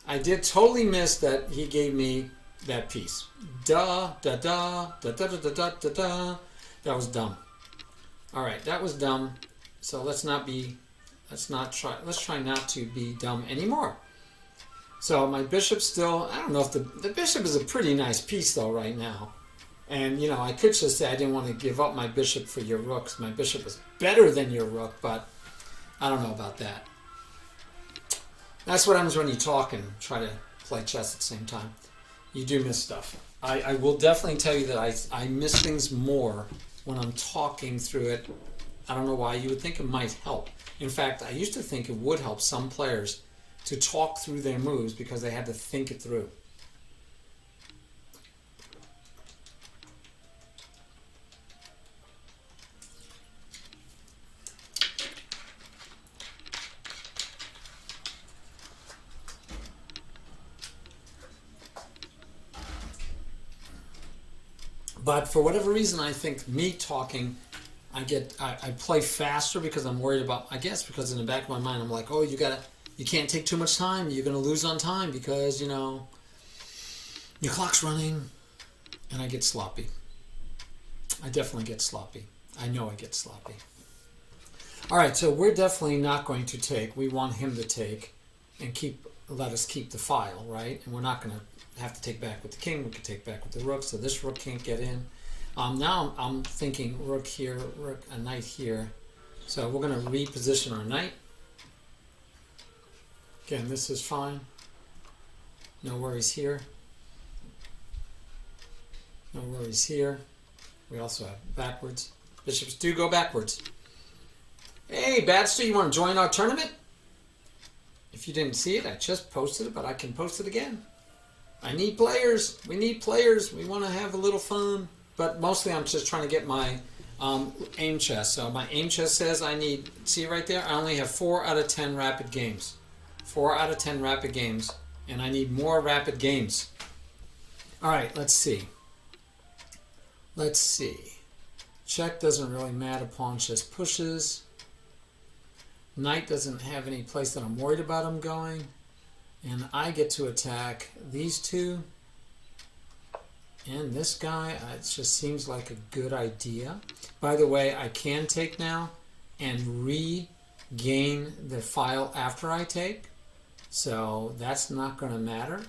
I did totally miss that he gave me that piece. Da da da da da da da da da da. That was dumb. All right, that was dumb. So let's try not to be dumb anymore. So my bishop still, I don't know if the bishop is a pretty nice piece though right now. And you know, I could just say I didn't want to give up my bishop for your rooks. My bishop is better than your rook, but I don't know about that. That's what happens when you talk and try to play chess at the same time. You do miss stuff. I will definitely tell you that I miss things more when I'm talking through it. I don't know why. You would think it might help. In fact, I used to think it would help some players to talk through their moves because they had to think it through. But for whatever reason, I think me talking, I play faster because I'm worried about, I guess because in the back of my mind, I'm like, oh, you can't take too much time. You're going to lose on time because, you know, your clock's running. And I get sloppy. I definitely get sloppy. I know I get sloppy. All right, so we're definitely not going to take. We want him to take and let us keep the file, right? And we're not going to have to take back with the king. We could take back with the rook, so this rook can't get in. Now I'm thinking rook here, rook, a knight here. So we're going to reposition our knight. Again, this is fine. No worries here. No worries here. We also have backwards. Bishops do go backwards. Hey, Badster, you want to join our tournament? If you didn't see it, I just posted it, but I can post it again. I need players. We need players. We want to have a little fun. But mostly I'm just trying to get my aim chess. So my aim chess says I need, see right there, I only have 4 out of 10 rapid games. 4 out of 10 rapid games. And I need more rapid games. All right, let's see. Let's see. Check doesn't really matter. Pawn just pushes. Knight doesn't have any place that I'm worried about him going. And I get to attack these two. And this guy, it just seems like a good idea. By the way, I can take now and regain the file after I take. So that's not going to matter.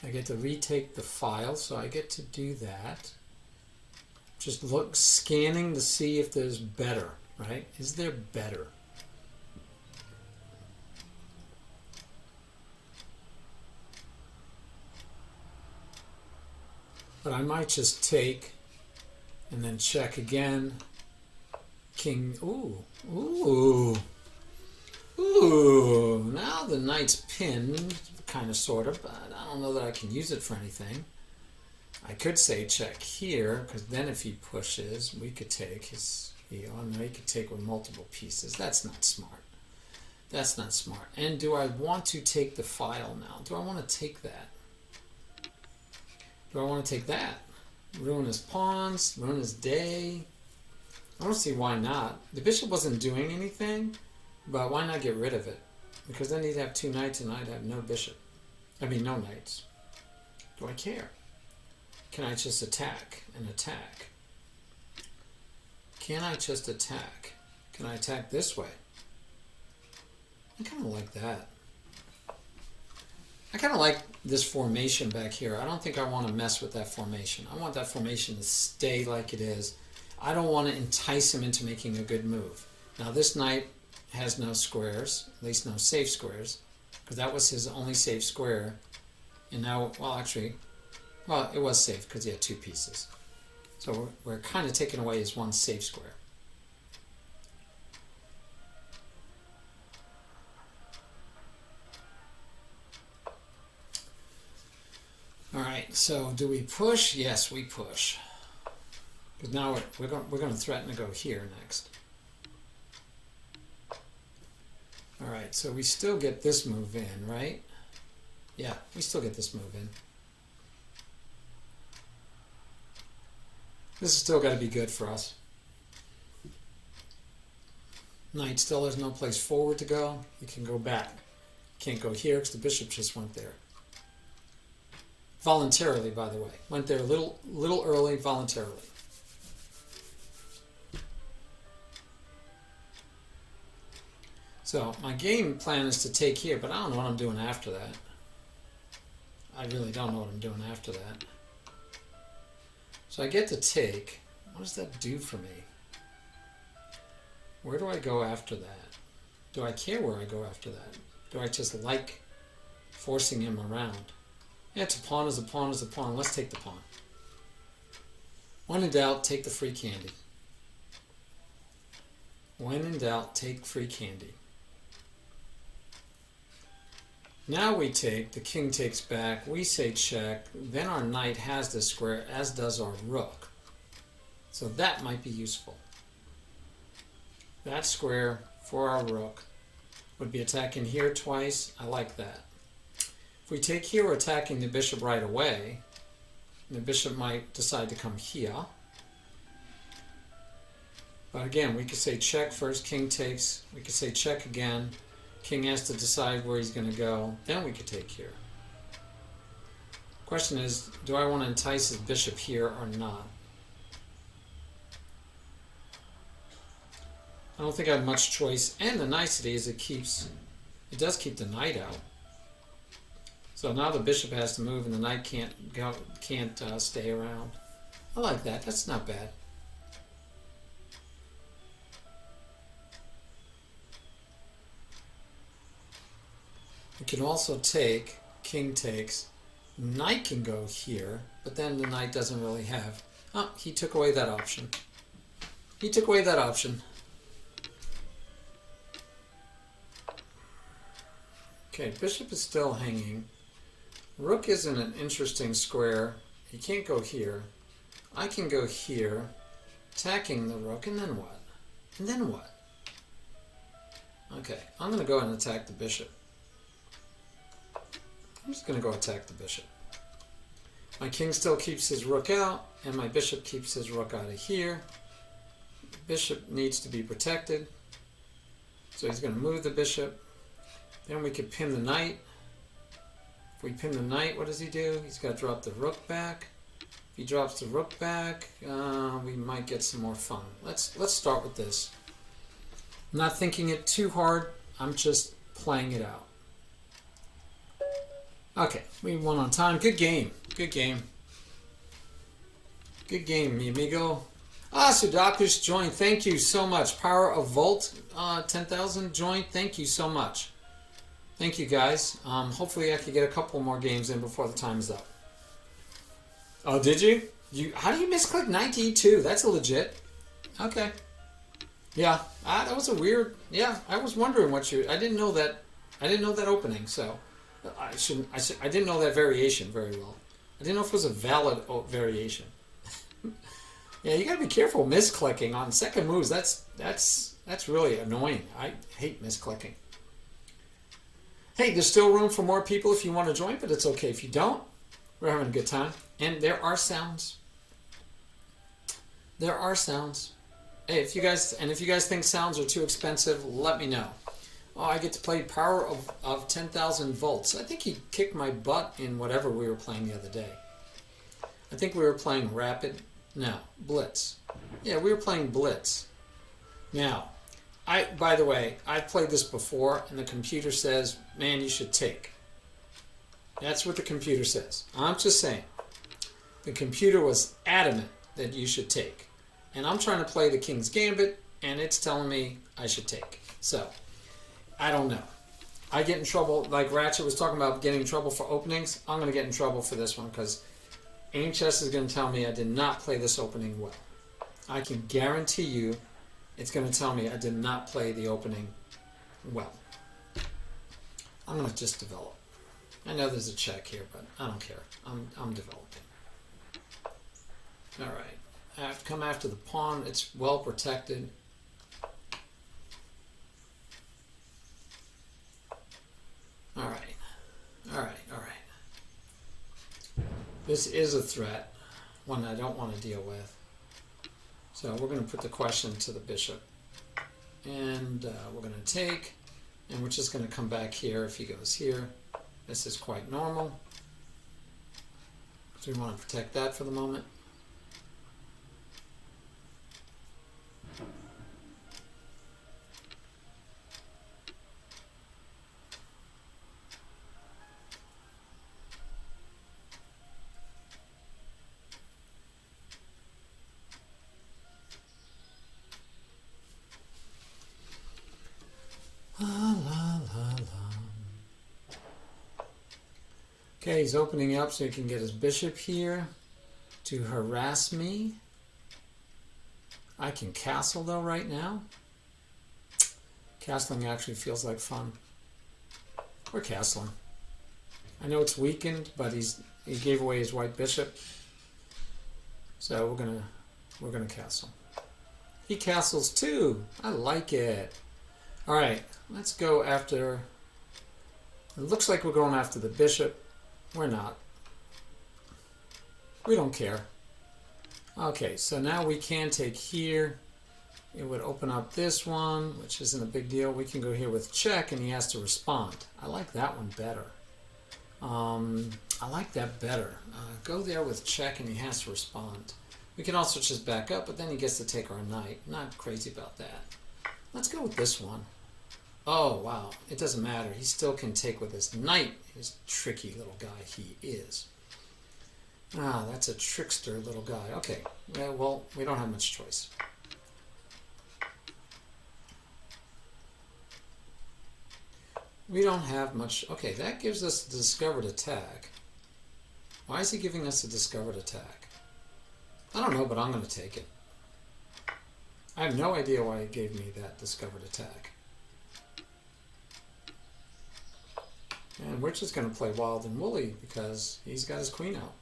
I get to retake the file, so I get to do that. Just look, scanning to see if there's better, right? Is there better? But I might just take and then check again. King, ooh, ooh, ooh. Now the knight's pinned, kind of, sort of, but I don't know that I can use it for anything. I could say check here, because then if he pushes, we could take his, you know, he could take with multiple pieces. That's not smart. That's not smart. And do I want to take the file now? Do I want to take that? Do I want to take that? Ruin his pawns, ruin his day. I don't see why not. The bishop wasn't doing anything, but why not get rid of it? Because then he'd have 2 knights and I'd have no bishop. I mean, no knights. Do I care? Can I just attack and attack? Can I just attack? Can I attack this way? I kind of like that. I kind of like this formation back here. I don't think I want to mess with that formation. I want that formation to stay like it is. I don't want to entice him into making a good move. Now this knight has no squares, at least no safe squares, because that was his only safe square. And now, well, actually, well, it was safe because he had 2 pieces. So we're kind of taking away his 1 safe square. All right, so do we push? Yes, we push. Because now we're going to threaten to go here next. All right, so we still get this move in, right? Yeah, we still get this move in. This has still got to be good for us. Knight still has no place forward to go. He can go back. Can't go here because the bishop just went there. Voluntarily, by the way. Went there a little early, voluntarily. So my game plan is to take here, but I don't know what I'm doing after that. I really don't know what I'm doing after that. So I get to take. What does that do for me? Where do I go after that? Do I care where I go after that? Do I just like forcing him around? Yeah, it's a pawn is a pawn is a pawn. Let's take the pawn. When in doubt, take the free candy. When in doubt, take free candy. Now we take, the king takes back, we say check, then our knight has this square, as does our rook. So that might be useful. That square for our rook would be attacking here twice. I like that. If we take here, we're attacking the bishop right away. The bishop might decide to come here. But again, we could say check first, king takes. We could say check again. King has to decide where he's going to go. Then we could take here. Question is, do I want to entice his bishop here or not? I don't think I have much choice. And the nicety is it does keep the knight out. So now the bishop has to move and the knight can't stay around. I like that. That's not bad. We can also take, king takes, knight can go here, but then the knight doesn't really have. Oh, he took away that option. He took away that option. Okay, bishop is still hanging. Rook is in an interesting square. He can't go here. I can go here, attacking the rook, and then what? And then what? Okay, I'm going to go and attack the bishop. I'm just going to go attack the bishop. My king still keeps his rook out, and my bishop keeps his rook out of here. The bishop needs to be protected, so he's going to move the bishop. Then we could pin the knight. If we pin the knight, what does he do? He's got to drop the rook back. If he drops the rook back, we might get some more fun. Let's start with this. I'm not thinking it too hard. I'm just playing it out. Okay, we won on time. Good game. Good game. Good game, mi amigo. Sudaku's joined. Thank you so much. Power of Volt 10,000 joined. Thank you so much. Thank you, guys. Hopefully I can get a couple more games in before the time's up. Oh, did you? How do you misclick knight to e2? That's a legit. Okay. Yeah, that was a weird. Yeah, I was wondering what you. I didn't know that. I didn't know that opening. So I shouldn't. I didn't know that variation very well. I didn't know if it was a valid variation. Yeah, you gotta be careful misclicking on second moves. That's really annoying. I hate misclicking. Hey, there's still room for more people if you want to join, but it's okay if you don't. We're having a good time. And there are sounds. There are sounds. Hey, if you guys think sounds are too expensive, let me know. Oh, I get to play Power of 10,000 Volts. I think he kicked my butt in whatever we were playing the other day. I think we were playing Blitz. Yeah, we were playing Blitz. Now, by the way, I've played this before, and the computer says, man, you should take. That's what the computer says. I'm just saying. The computer was adamant that you should take. And I'm trying to play the King's Gambit, and it's telling me I should take. So, I don't know. I get in trouble, like Ratchet was talking about getting in trouble for openings. I'm going to get in trouble for this one, because Aim Chess is going to tell me I did not play this opening well. I can guarantee you it's going to tell me I did not play the opening well. I'm going to just develop. I know there's a check here, but I don't care. I'm developing. All right. I have to come after the pawn. It's well protected. All right. All right. All right. This is a threat, one I don't want to deal with. So we're going to put the question to the bishop. And we're going to take. And we're just going to come back here if he goes here. This is quite normal. So we want to protect that for the moment. Okay, he's opening up so he can get his bishop here to harass me. I can castle though right now. Castling actually feels like fun. We're castling. I know it's weakened, but he gave away his white bishop. So we're gonna castle. He castles too. I like it. Alright, let's go after. It looks like we're going after the bishop. We're not. We don't care. Okay, so now we can take here. It would open up this one, which isn't a big deal. We can go here with check, and he has to respond. I like that one better. I like that better. Go there with check, and he has to respond. We can also just back up, but then he gets to take our knight. Not crazy about that. Let's go with this one. Oh, wow. It doesn't matter. He still can take with his knight. He's a tricky little guy he is. Ah, that's a trickster little guy. Okay. Yeah, well, we don't have much choice. We don't have much. Okay, that gives us the discovered attack. Why is he giving us a discovered attack? I don't know, but I'm going to take it. I have no idea why he gave me that discovered attack. And we're just going to play wild and woolly because he's got his queen out.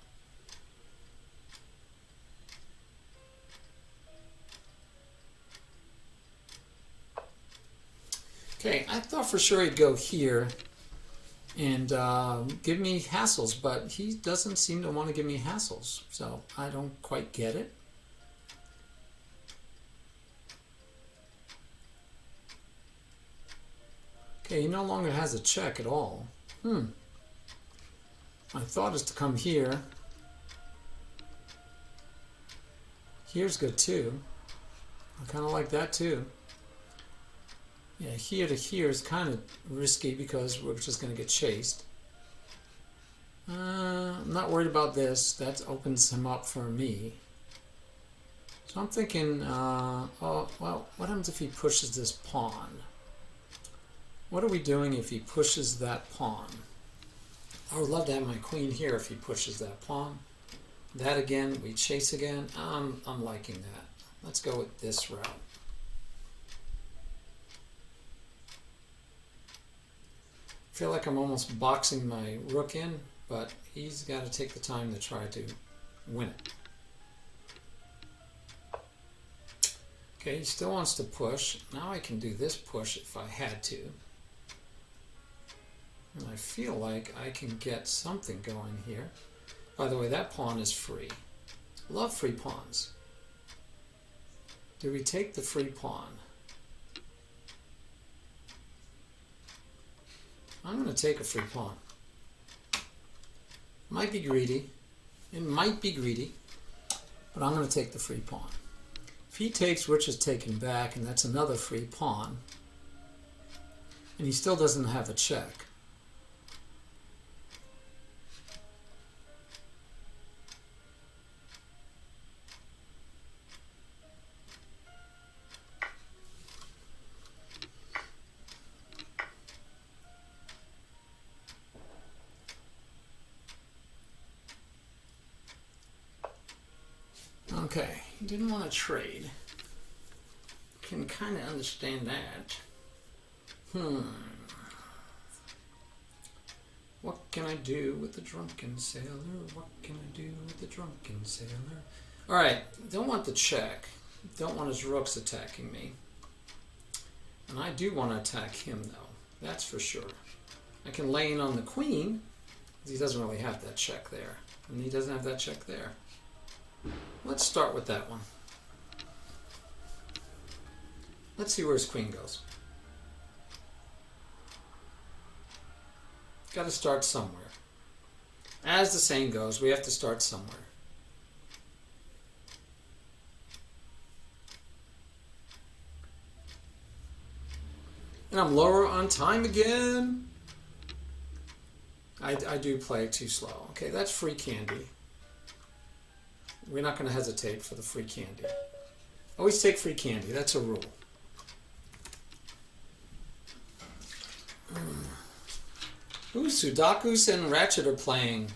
Okay, I thought for sure he'd go here and give me hassles, but he doesn't seem to want to give me hassles, so I don't quite get it. Okay, he no longer has a check at all. My thought is to come here. Here's good too. I kind of like that too. Yeah, here to here is kind of risky because we're just going to get chased. I'm not worried about this. That opens him up for me. So I'm thinking, oh, well, what happens if he pushes this pawn? What are we doing if he pushes that pawn? I would love to have my queen here if he pushes that pawn. That again, we chase again. I'm liking that. Let's go with this route. I feel like I'm almost boxing my rook in, but he's got to take the time to try to win it. Okay, he still wants to push. Now I can do this push if I had to. And I feel like I can get something going here. By the way, that pawn is free. Love free pawns. Do we take the free pawn? I'm going to take a free pawn. Might be greedy. It might be greedy. But I'm going to take the free pawn. If he takes, Rich is taken back, and that's another free pawn. And he still doesn't have a check. Okay, he didn't want to trade. Can kind of understand that. What can I do with the drunken sailor? What can I do with the drunken sailor? Alright, don't want the check. Don't want his rooks attacking me. And I do want to attack him though. That's for sure. I can lay in on the queen. He doesn't really have that check there. And he doesn't have that check there. Let's start with that one. Let's see where his queen goes. Got to start somewhere. As the saying goes, we have to start somewhere. And I'm lower on time again. I do play too slow. Okay, that's free candy. We're not going to hesitate for the free candy. Always take free candy. That's a rule. Ooh, Sudakus and Ratchet are playing.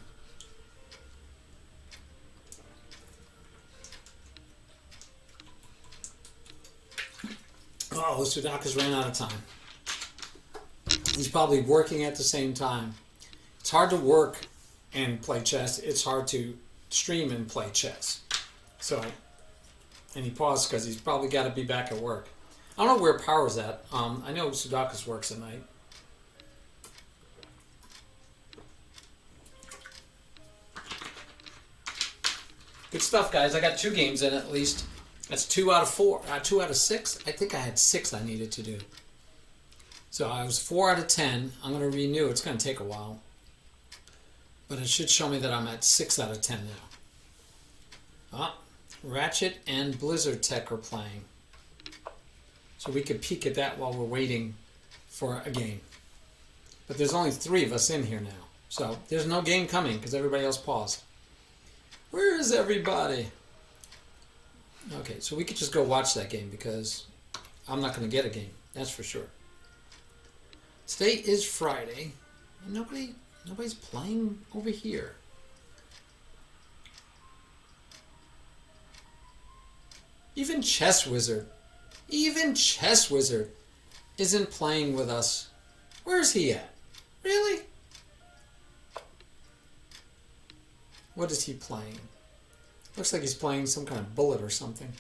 Oh, Sudakus ran out of time. He's probably working at the same time. It's hard to work and play chess. It's hard to stream and play chess. So, and he paused because he's probably got to be back at work. I don't know where Power's at. I know Sudakus works at night. Good stuff, guys. I got 2 games in at least. That's 2 out of 4. 2 out of 6. I think I had 6 I needed to do. So I was 4 out of 10. I'm going to renew. It's going to take a while. But it should show me that I'm at 6 out of 10 now. Ratchet and Blizzard Tech are playing. So we could peek at that while we're waiting for a game. But there's only 3 of us in here now. So there's no game coming because everybody else paused. Where is everybody? Okay, so we could just go watch that game because I'm not going to get a game. That's for sure. Today is Friday. And nobody's playing over here. Even Chess Wizard isn't playing with us. Where's he at? Really? What is he playing? Looks like he's playing some kind of bullet or something.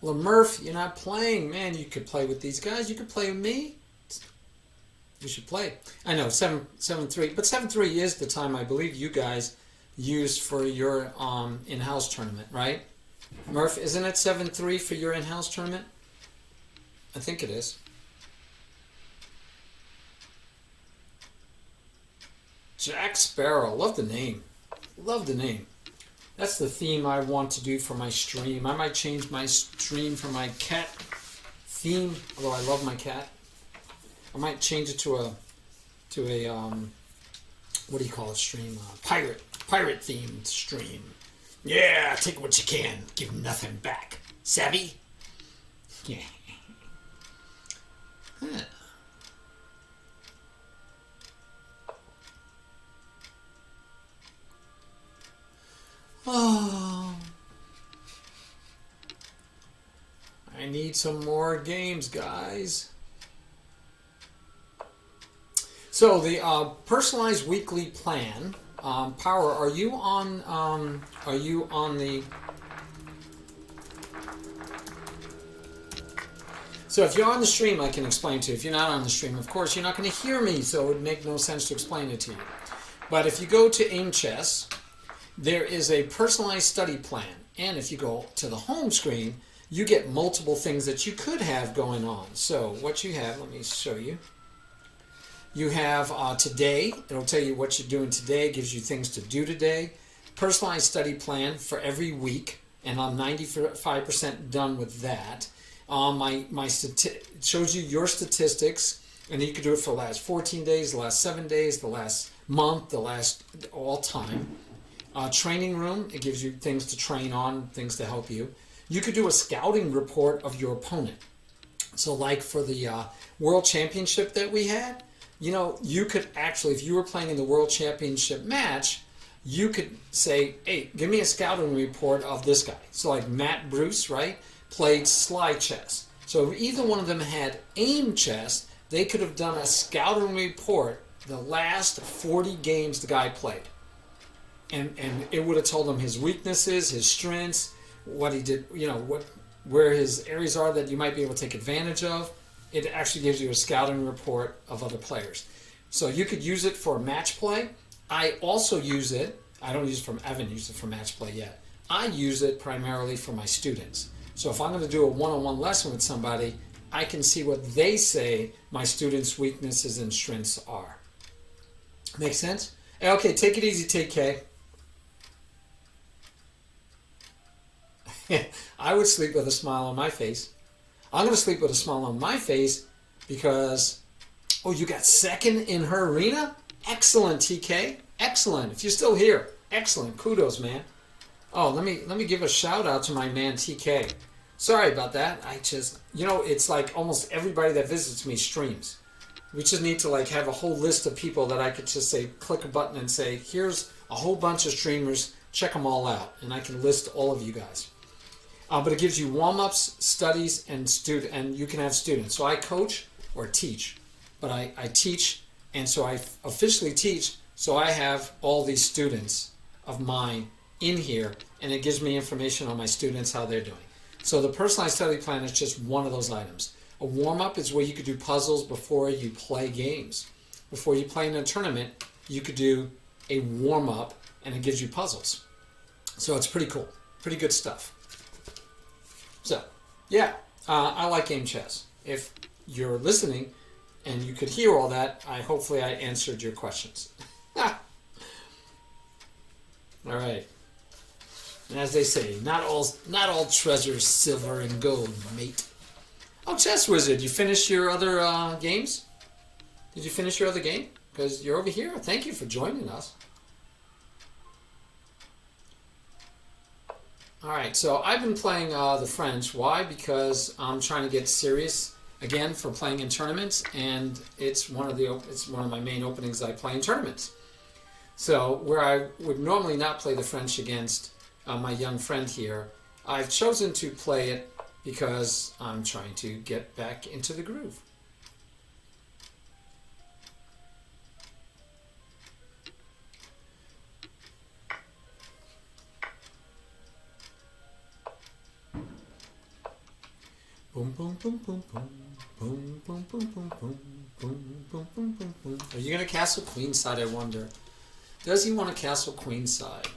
LaMurph, you're not playing. Man, you could play with these guys. You could play with me. You should play. I know, 7-3. But 7-3 is the time I believe you guys used for your in-house tournament, right? Murph, isn't it 7-3 for your in-house tournament? I think it is. Jack Sparrow. Love the name. Love the name. That's the theme I want to do for my stream. I might change my stream from my cat theme, although I love my cat. I might change it to a what do you call it stream? Pirate themed stream. Yeah, take what you can, give nothing back. Savvy? Yeah. Huh. Oh, I need some more games, guys. So the personalized weekly plan, Power. Are you on the? So if you're on the stream, I can explain to you. If you're not on the stream, of course, you're not going to hear me, so it would make no sense to explain it to you. But if you go to Aim Chess, there is a personalized study plan. And if you go to the home screen, you get multiple things that you could have going on. So what you have, let me show you. You have today. It'll tell you what you're doing today, gives you things to do today. Personalized study plan for every week, and I'm 95% done with that. It shows you your statistics, and you can do it for the last 14 days, the last 7 days, the last month, the last all time. Training room, it gives you things to train on, things to help you. You could do a scouting report of your opponent. So like for the World Championship that we had, you know, you could actually, if you were playing in the World Championship match, you could say, hey, give me a scouting report of this guy. So like Matt Bruce, right, played Sly Chess. So if either one of them had Aim Chess, they could have done a scouting report the last 40 games the guy played. And it would have told him his weaknesses, his strengths, what he did, you know, where his areas are that you might be able to take advantage of. It actually gives you a scouting report of other players. So you could use it for match play. I also use it, I don't use it from, I haven't used it for match play yet. I use it primarily for my students. So if I'm going to do a one-on-one lesson with somebody, I can see what they say my students' weaknesses and strengths are. Make sense? Okay, take it easy, TK. I would sleep with a smile on my face. I'm going to sleep with a smile on my face because, oh, you got second in her arena? Excellent, TK. Excellent. If you're still here, excellent. Kudos, man. Oh, let me give a shout out to my man TK. Sorry about that. I just, you know, it's like almost everybody that visits me streams. We just need to like have a whole list of people that I could just say, click a button and say, here's a whole bunch of streamers, check them all out. And I can list all of you guys. But it gives you warm-ups, studies, and you can have students. So I coach or teach, but I teach, and so I officially teach, so I have all these students of mine in here, and it gives me information on my students, how they're doing. So the personalized study plan is just one of those items. A warm-up is where you could do puzzles before you play games. Before you play in a tournament, you could do a warm-up, and it gives you puzzles. So it's pretty cool. Pretty good stuff. So, yeah, I like Aim Chess. If you're listening and you could hear all that, hopefully I answered your questions. All right. And as they say, not all treasure is silver and gold, mate. Oh, Chess Wizard, you finished your other games? Did you finish your other game? Because you're over here. Thank you for joining us. Alright, so I've been playing the French. Why? Because I'm trying to get serious again for playing in tournaments, and it's one of my main openings I play in tournaments. So where I would normally not play the French against my young friend here, I've chosen to play it because I'm trying to get back into the groove. Boom, boom, boom, boom, boom. Boom, boom, boom, boom, boom. Boom, boom, boom, boom, boom. Are you going to castle queenside, I wonder? Does he want to castle queenside?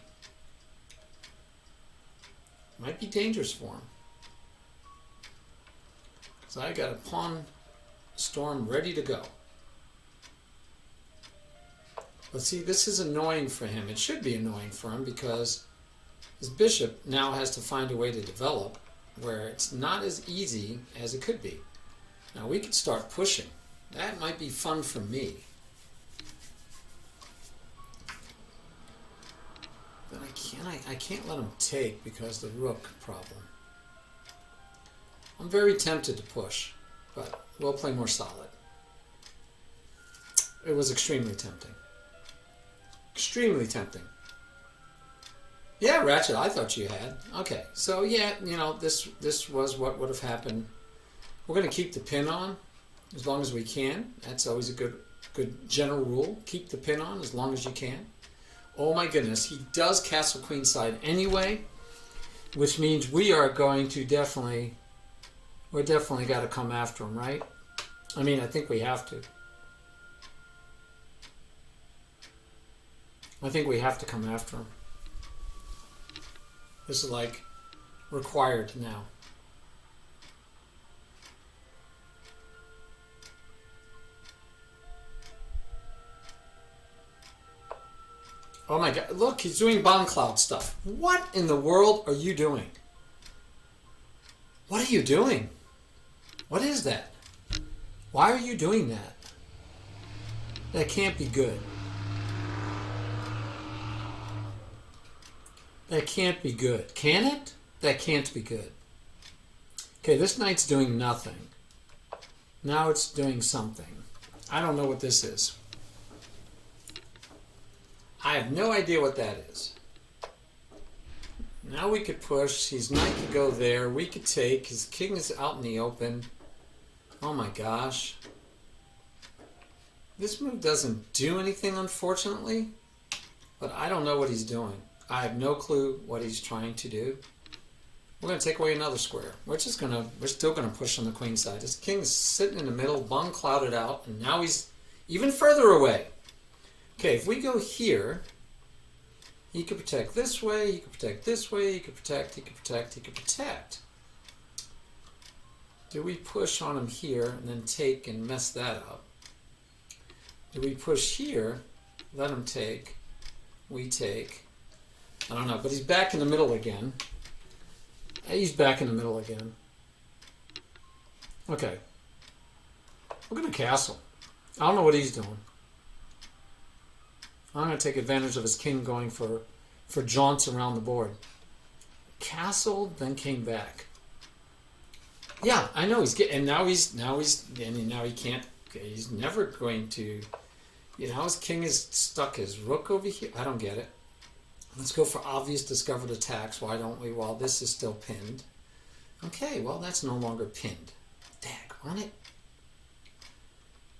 Might be dangerous for him. Because I got a pawn storm ready to go. But see, this is annoying for him. It should be annoying for him because his bishop now has to find a way to develop where it's not as easy as it could be. Now we could start pushing. That might be fun for me. But I can't let him take because the rook problem. I'm very tempted to push, but we'll play more solid. It was extremely tempting. Extremely tempting. Yeah, Ratchet, I thought you had. Okay, so yeah, you know, this was what would have happened. We're going to keep the pin on as long as we can. That's always a good general rule. Keep the pin on as long as you can. Oh my goodness, he does castle queenside anyway, which means we are going to definitely got to come after him, right? I mean, I think we have to. I think we have to come after him. This is like required now. Oh my god, look, he's doing bomb cloud stuff. What in the world are you doing? What are you doing? What is that? Why are you doing that? That can't be good. That can't be good. Can it? That can't be good. Okay, this knight's doing nothing. Now it's doing something. I don't know what this is. I have no idea what that is. Now we could push. His knight could go there. We could take. His king is out in the open. Oh my gosh. This move doesn't do anything, unfortunately. But I don't know what he's doing. I have no clue what he's trying to do. We're going to take away another square. We're still going to push on the queen side. His king's sitting in the middle, bung clouded out, and now he's even further away. Okay, if we go here, he could protect this way, he could protect this way, he could protect, he could protect, he could protect. Do we push on him here and then take and mess that up? Do we push here, let him take, we take? I don't know, but he's back in the middle again. He's back in the middle again. Okay. We're going to castle. I don't know what he's doing. I'm going to take advantage of his king going for jaunts around the board. Castled, then came back. Yeah, I know he's getting, and now he can't. He's never going to. You know, his king is stuck his rook over here. I don't get it. Let's go for obvious discovered attacks. Why don't we? While this is still pinned. Okay, well that's no longer pinned. Dag on it.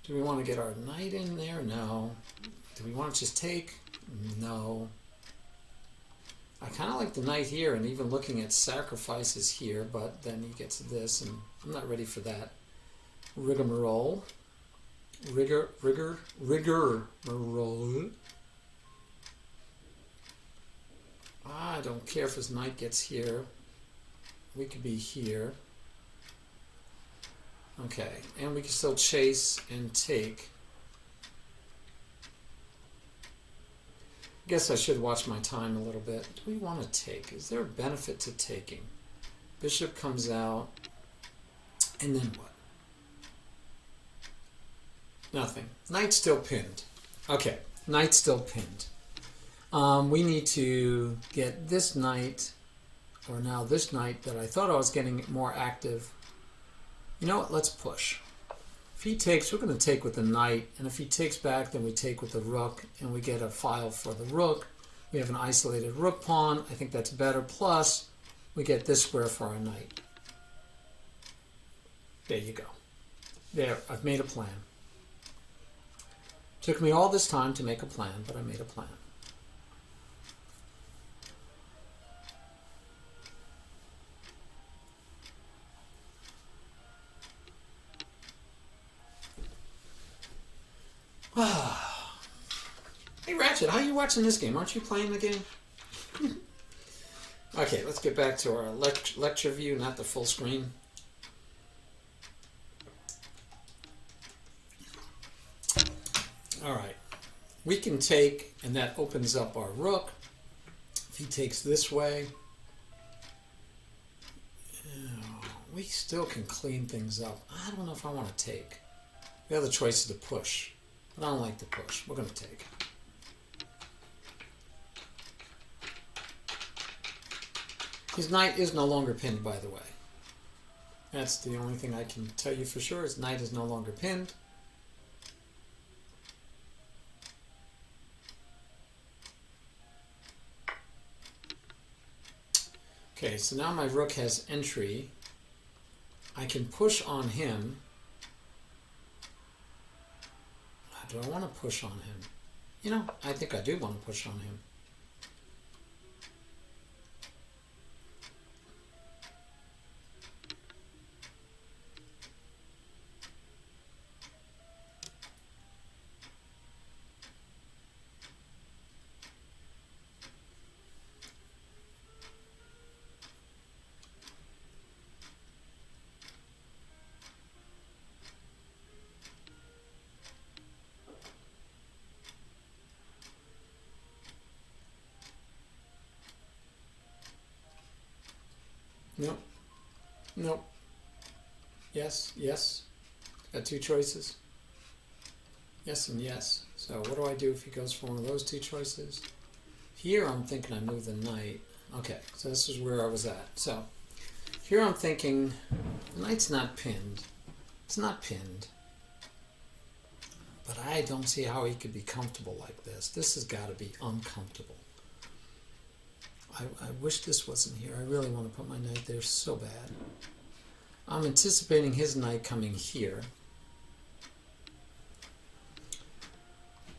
Do we want to get our knight in there? No. Do we want to just take? No. I kind of like the knight here and even looking at sacrifices here, but then he gets this and I'm not ready for that. Rigmarole. Rigmarole. I don't care if his knight gets here. We could be here. Okay, and we can still chase and take. guess I should watch my time a little bit. Do we want to take? Is there a benefit to taking? Bishop comes out, and then what? Nothing. Knight still pinned. Okay, knight still pinned. We need to get this knight, or now this knight that I thought I was getting more active. You know what? Let's push. If he takes, we're going to take with the knight, and if he takes back, then we take with the rook, and we get a file for the rook. We have an isolated rook pawn. I think that's better. Plus, we get this square for our knight. There you go. There, I've made a plan. Took me all this time to make a plan, but I made a plan. Hey Ratchet, how are you watching this game? Aren't you playing the game? Okay, let's get back to our lecture view, not the full screen. All right, we can take, and that opens up our rook. If he takes this way, we still can clean things up. I don't know if I want to take. The other choice is to push, but I don't like to push. We're going to take. His knight is no longer pinned, by the way. That's the only thing I can tell you for sure. His knight is no longer pinned. Okay, so now my rook has entry. I can push on him. Do I want to push on him? You know, I think I do want to push on him. Nope. Nope. Yes, yes. Got two choices. Yes and yes. So what do I do if he goes for one of those two choices? Here I'm thinking I move the knight. Okay, so this is where I was at. So here I'm thinking the knight's not pinned. It's not pinned. But I don't see how he could be comfortable like this. This has got to be uncomfortable. I wish this wasn't here. I really want to put my knight there so bad. I'm anticipating his knight coming here.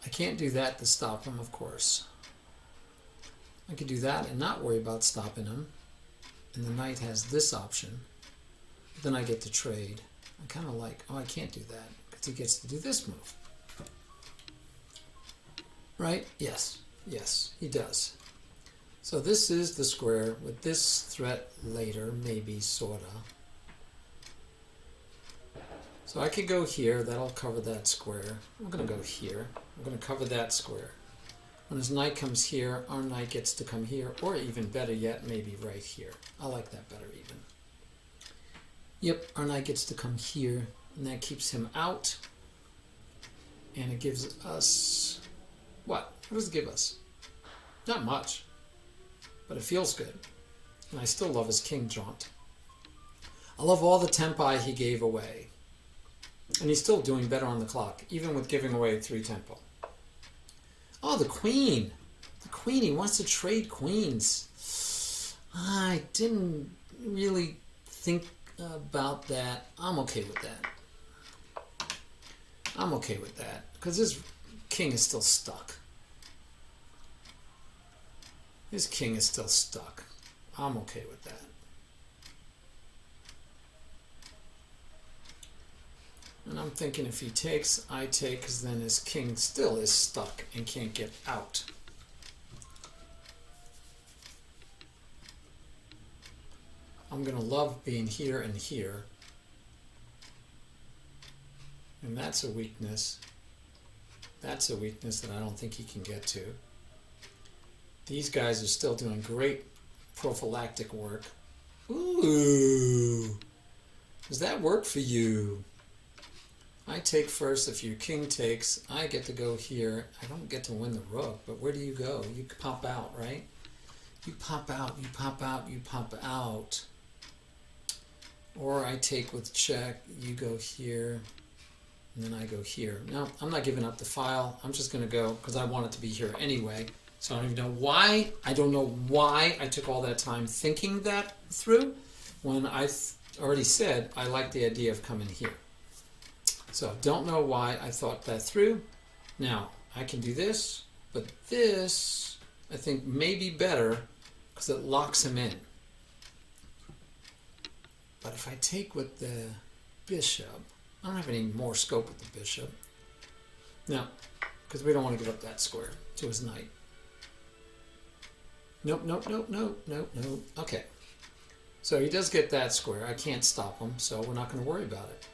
I can't do that to stop him, of course. I could do that and not worry about stopping him. And the knight has this option. Then I get to trade. I kind of like, oh, I can't do that because he gets to do this move. Right? Yes. Yes, he does. So this is the square with this threat later, maybe, sorta. So I could go here, that'll cover that square. I'm going to go here. I'm going to cover that square. When his knight comes here, our knight gets to come here, or even better yet, maybe right here. I like that better even. Yep, our knight gets to come here, and that keeps him out. And it gives us... what? What does it give us? Not much. But it feels good. And I still love his king jaunt. I love all the tempi he gave away. And he's still doing better on the clock, even with giving away 3 tempo. Oh, the queen. The queen, he wants to trade queens. I didn't really think about that. I'm okay with that. I'm okay with that. Because his king is still stuck. His king is still stuck. I'm okay with that. And I'm thinking if he takes, I take, because then his king still is stuck and can't get out. I'm going to love being here and here. And that's a weakness. That's a weakness that I don't think he can get to. these guys are still doing great prophylactic work. Ooh. Does that work for you? I take first. If your king takes, I get to go here. I don't get to win the rook, but where do you go? You pop out, right? You pop out, you pop out, you pop out. Or I take with check, you go here, and then I go here. No, I'm not giving up the file. I'm just going to go because I want it to be here anyway. So I don't even know why. I don't know why I took all that time thinking that through when I already said I like the idea of coming here. So don't know why I thought that through. Now, I can do this, but this I think may be better because it locks him in. But if I take with the bishop, I don't have any more scope with the bishop. No, because we don't want to give up that square to his knight. Nope, nope, nope, nope, nope, nope. Okay. So he does get that square. I can't stop him, so we're not going to worry about it.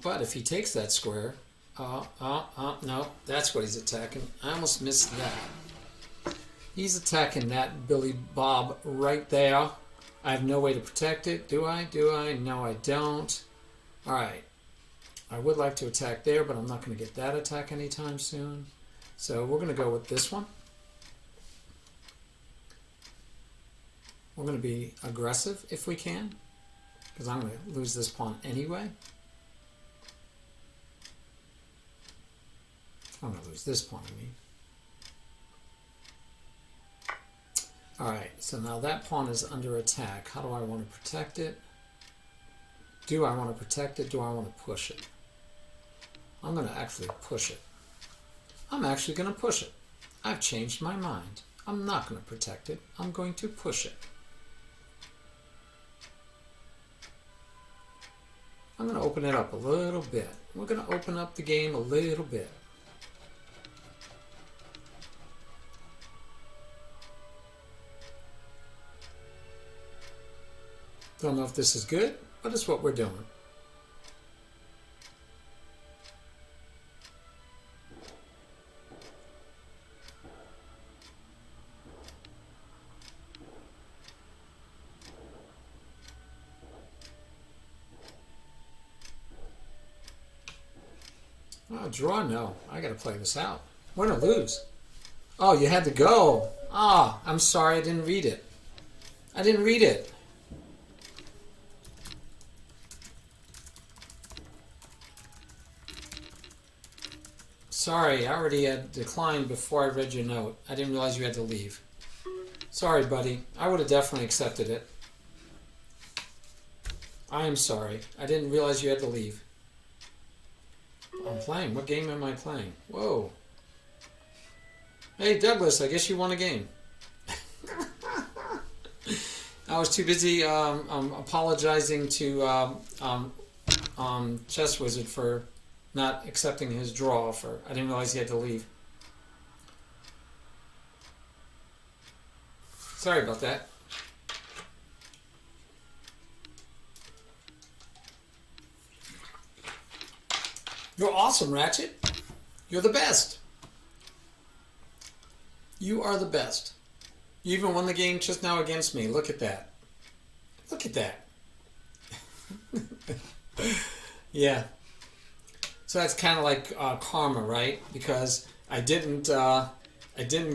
But if he takes that square, no, that's what he's attacking. I almost missed that. He's attacking that Billy Bob right there. I have no way to protect it. Do I? Do I? No, I don't. All right. I would like to attack there, but I'm not going to get that attack anytime soon. So we're going to go with this one. We're going to be aggressive if we can, because I'm going to lose this pawn anyway. I'm going to lose this pawn, I mean. Alright, so now that pawn is under attack. How do I want to protect it? Do I want to protect it? Do I want to push it? I'm going to actually push it. I'm actually going to push it. I've changed my mind. I'm not going to protect it. I'm going to push it. I'm going to open it up a little bit. We're going to open up the game a little bit. Don't know if this is good, but it's what we're doing. Oh, draw? No. I got to play this out. Win or lose? Oh, you had to go. Ah, I'm sorry. I didn't read it. I didn't read it. Sorry, I already had declined before I read your note. I didn't realize you had to leave. Sorry, buddy. I would have definitely accepted it. I am sorry. I didn't realize you had to leave. I'm playing. What game am I playing? Whoa. Hey, Douglas, I guess you won a game. I was too busy apologizing to Chess Wizard for not accepting his draw offer. I didn't realize he had to leave. Sorry about that. You're awesome, Ratchet. You're the best. You are the best. You even won the game just now against me. Look at that. Look at that. Yeah. So that's kind of like karma, right? Because I didn't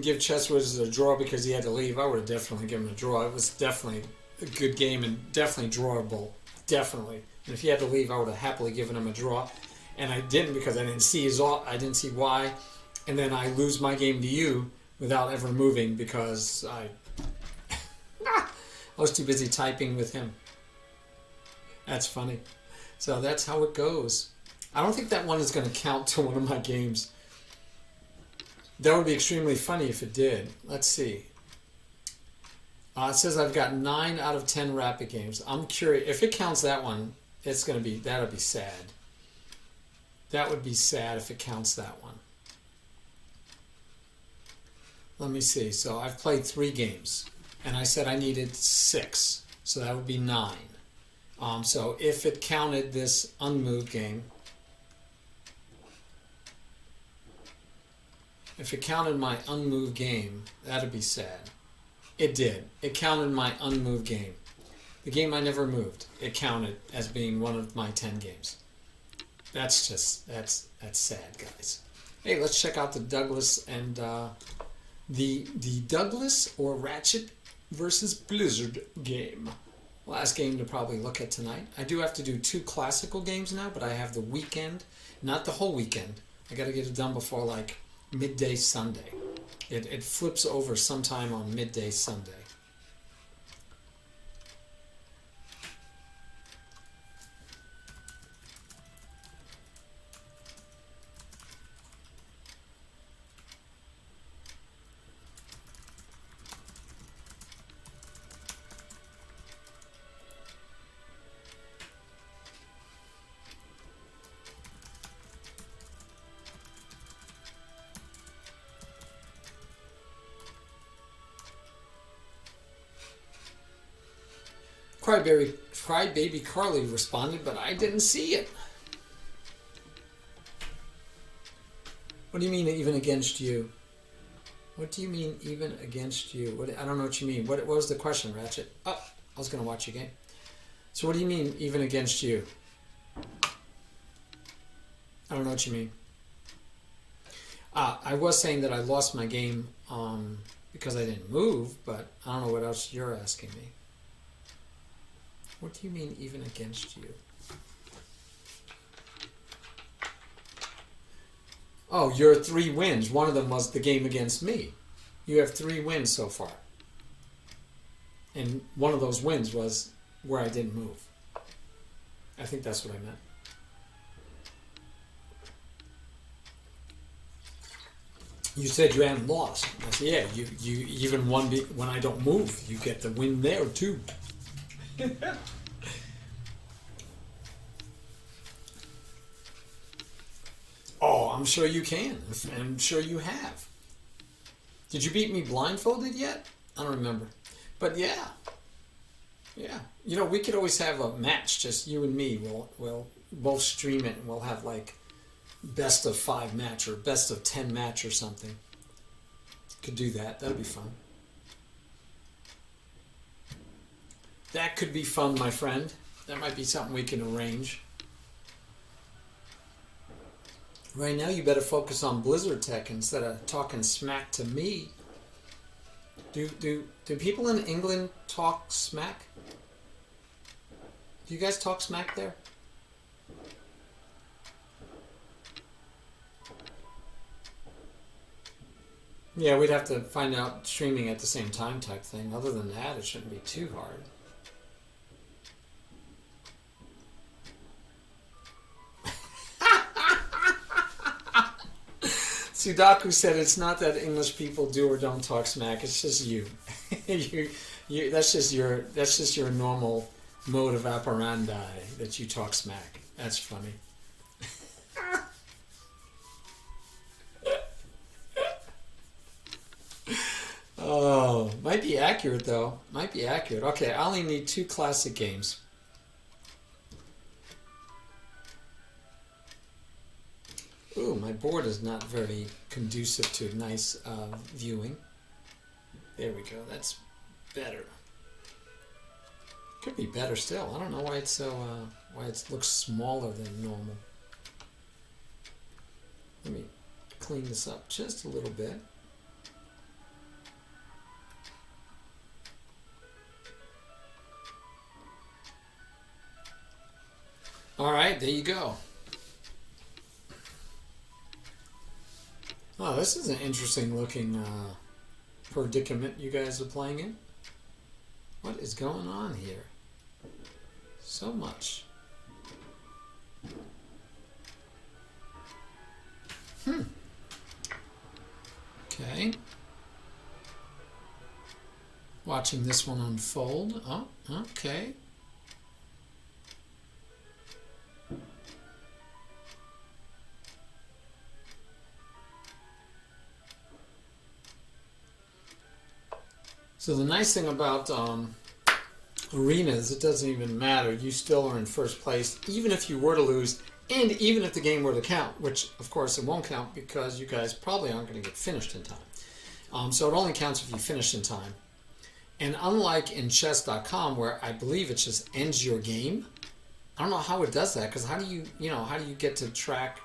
give Chess Wizard a draw because he had to leave. I would have definitely given him a draw. It was definitely a good game and definitely drawable. Definitely. And if he had to leave, I would have happily given him a draw. And I didn't because I didn't see I didn't see why. And then I lose my game to you without ever moving because I was too busy typing with him. That's funny. So that's how it goes. I don't think that one is going to count to one of my games. That would be extremely funny if it did. Let's see. It says I've got 9 out of 10 rapid games. I'm curious. If it counts that one, that'll be sad. That would be sad if it counts that one. Let me see. So I've played 3 games, and I said I needed 6. So that would be 9. So if it counted this unmoved game, If it counted my unmoved game, that'd be sad. It did. It counted my unmoved game. The game I never moved. It counted as being one of my 10 games. That's sad, guys. Hey, let's check out the Douglas and the Douglas or Ratchet versus Blizzard game. Last game to probably look at tonight. I do have to do 2 classical games now, but I have the weekend, not the whole weekend. I got to get it done before like midday Sunday. It flips over sometime on midday Sunday. Crybaby Carly responded, but I didn't see it. What do you mean even against you? What do you mean even against you? I don't know what you mean. What was the question, Ratchet? Oh, I was going to watch your game. So what do you mean even against you? I don't know what you mean. I was saying that I lost my game because I didn't move, but I don't know what else you're asking me. What do you mean even against you? Oh, your 3 wins. One of them was the game against me. You have 3 wins so far. And one of those wins was where I didn't move. I think that's what I meant. You said you hadn't lost. I said, yeah, you even won when I don't move. You get the win there too. Oh, I'm sure you can. I'm sure you have. Did you beat me blindfolded yet? I don't remember. But yeah. Yeah. You know, we could always have a match, just you and me. We'll both stream it and we'll have like best of 5 match or best of 10 match or something. Could do that. That'd be fun. That could be fun, my friend. That might be something we can arrange. Right now, you better focus on Blizzard Tech instead of talking smack to me. Do people in England talk smack? Do you guys talk smack there? Yeah, we'd have to find out streaming at the same time type thing. Other than that, it shouldn't be too hard. Sudaku said it's not that English people do or don't talk smack. It's just you. That's just your normal mode of operandi that you talk smack. That's funny. Oh, might be accurate though. Might be accurate. Okay, I only need 2 classic games. Ooh, my board is not very conducive to nice viewing. There we go. That's better. Could be better still. I don't know why it's so why it looks smaller than normal. Let me clean this up just a little bit. All right, there you go. Oh, this is an interesting looking predicament you guys are playing in. What is going on here? So much. Okay. Watching this one unfold. Oh, okay. So the nice thing about arenas, it doesn't even matter. You still are in first place. Even if you were to lose, And even if the game were to count, which of course it won't count because you guys probably aren't going to get finished in time. So it only counts if you finish in time. And unlike in chess.com where I believe it just ends your game, I don't know how it does that, because how do you get to track?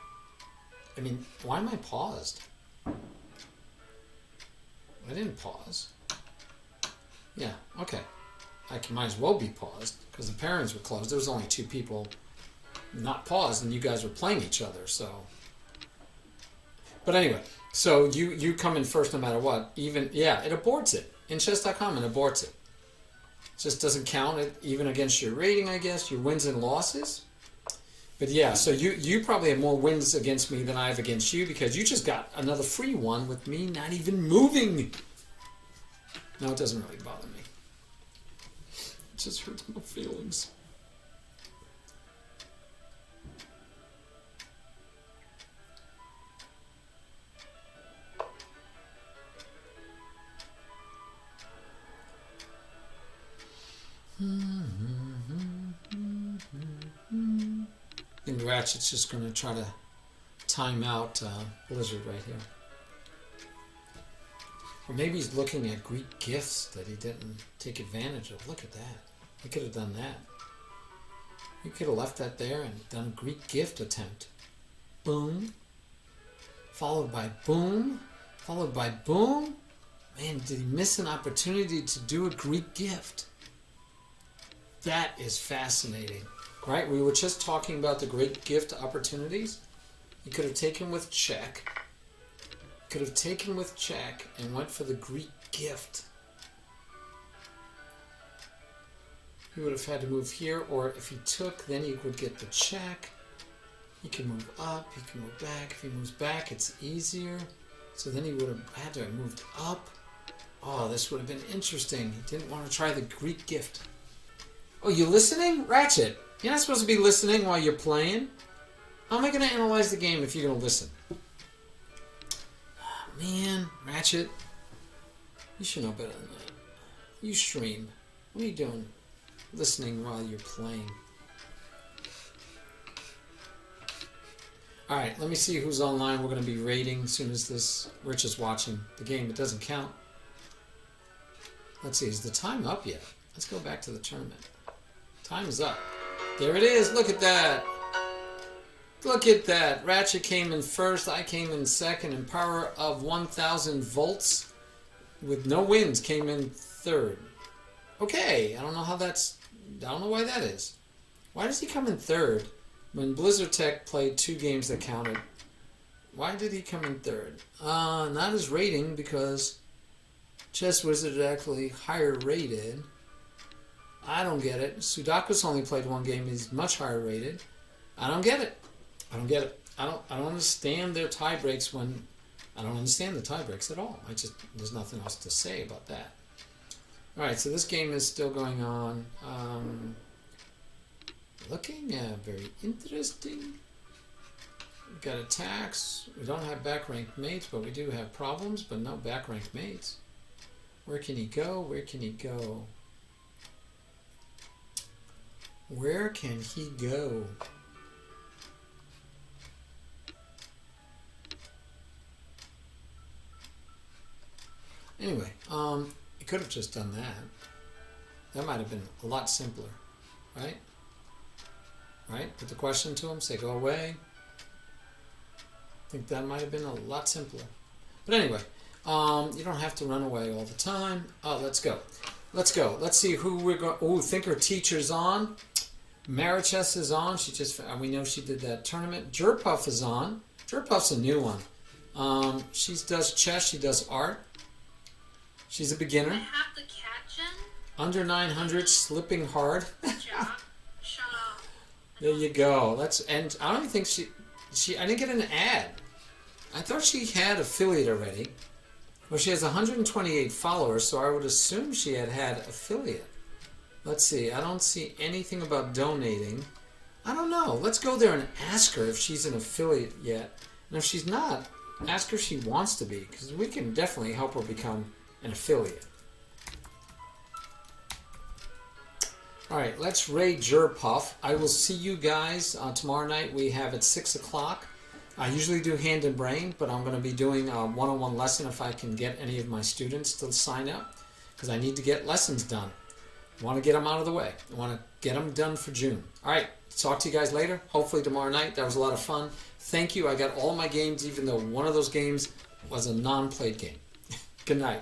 I mean, why am I paused? I didn't pause. Yeah, okay. Might as well be paused because the pairings were closed. There was only 2 people not paused, and you guys were playing each other. So, but anyway, so you come in first no matter what. Even it aborts it in chess.com and aborts it. Just doesn't count it even against your rating, I guess, your wins and losses. But yeah, so you probably have more wins against me than I have against you because you just got another free one with me not even moving. No, it doesn't really bother me. It just hurts my feelings. And Ratchet's just going to try to time out Blizzard right here. Or maybe he's looking at Greek gifts that he didn't take advantage of. Look at that. He could have done that. He could have left that there and done a Greek gift attempt. Boom. Followed by boom. Followed by boom. Man, did he miss an opportunity to do a Greek gift? That is fascinating. Right? We were just talking about the great gift opportunities. He could have taken with check. Could have taken with check and went for the Greek gift. He would have had to move here, or if he took, then he would get the check. He can move up, he can move back. If he moves back, it's easier. So then he would have had to have moved up. Oh, this would have been interesting. He didn't want to try the Greek gift. Oh, you listening? Ratchet, you're not supposed to be listening while you're playing. How am I going to analyze the game if you're going to listen? Oh, man, Ratchet, you should know better than that. You stream. What are you doing? Listening while you're playing. Alright, let me see who's online. We're going to be rating as soon as this Rich is watching the game. It doesn't count. Let's see, is the time up yet? Let's go back to the tournament. Time is up. There it is. Look at that. Look at that. Ratchet came in first. I came in second. And Power of 1,000 volts with no wins came in third. Okay. I don't know how that's... I don't know why that is. Why does he come in third when Blizzard Tech played 2 games that counted? Why did he come in third? Not his rating, because Chess Wizard is actually higher rated. I don't get it. Sudakus only played 1 game. He's much higher rated. I don't get it. I don't get it. I don't understand their tie breaks when... I don't understand the tie breaks at all. There's nothing else to say about that. Alright, so this game is still going on. Looking very interesting. We've got attacks. We don't have back ranked mates, but we do have problems, but no back ranked mates. Where can he go? Where can he go? Where can he go? Anyway, he could have just done that. That might have been a lot simpler, right? Right? Put the question to him, say go away. I think that might have been a lot simpler. But anyway, you don't have to run away all the time. Oh, let's go. Let's go. Let's see who we're going. Oh, Thinker Teacher's on. Marichess is on. We know she did that tournament. Jerpuff is on. Jerpuff's a new one. She does chess. She does art. She's a beginner. I have to catch him. Under 900, slipping hard. Shut up. There you go. And I don't even think she. I didn't get an ad. I thought she had affiliate already. Well, she has 128 followers, so I would assume she had affiliate. Let's see. I don't see anything about donating. I don't know. Let's go there and ask her if she's an affiliate yet. And if she's not, ask her if she wants to be, because we can definitely help her become an affiliate. All right, let's raid Jerpuff. I will see you guys tomorrow night. We have at 6 o'clock. I usually do hand and brain, but I'm going to be doing a one-on-one lesson if I can get any of my students to sign up, because I need to get lessons done. I want to get them out of the way. I want to get them done for June. All right, talk to you guys later. Hopefully tomorrow night. That was a lot of fun. Thank you. I got all my games, even though one of those games was a non-played game. Good night.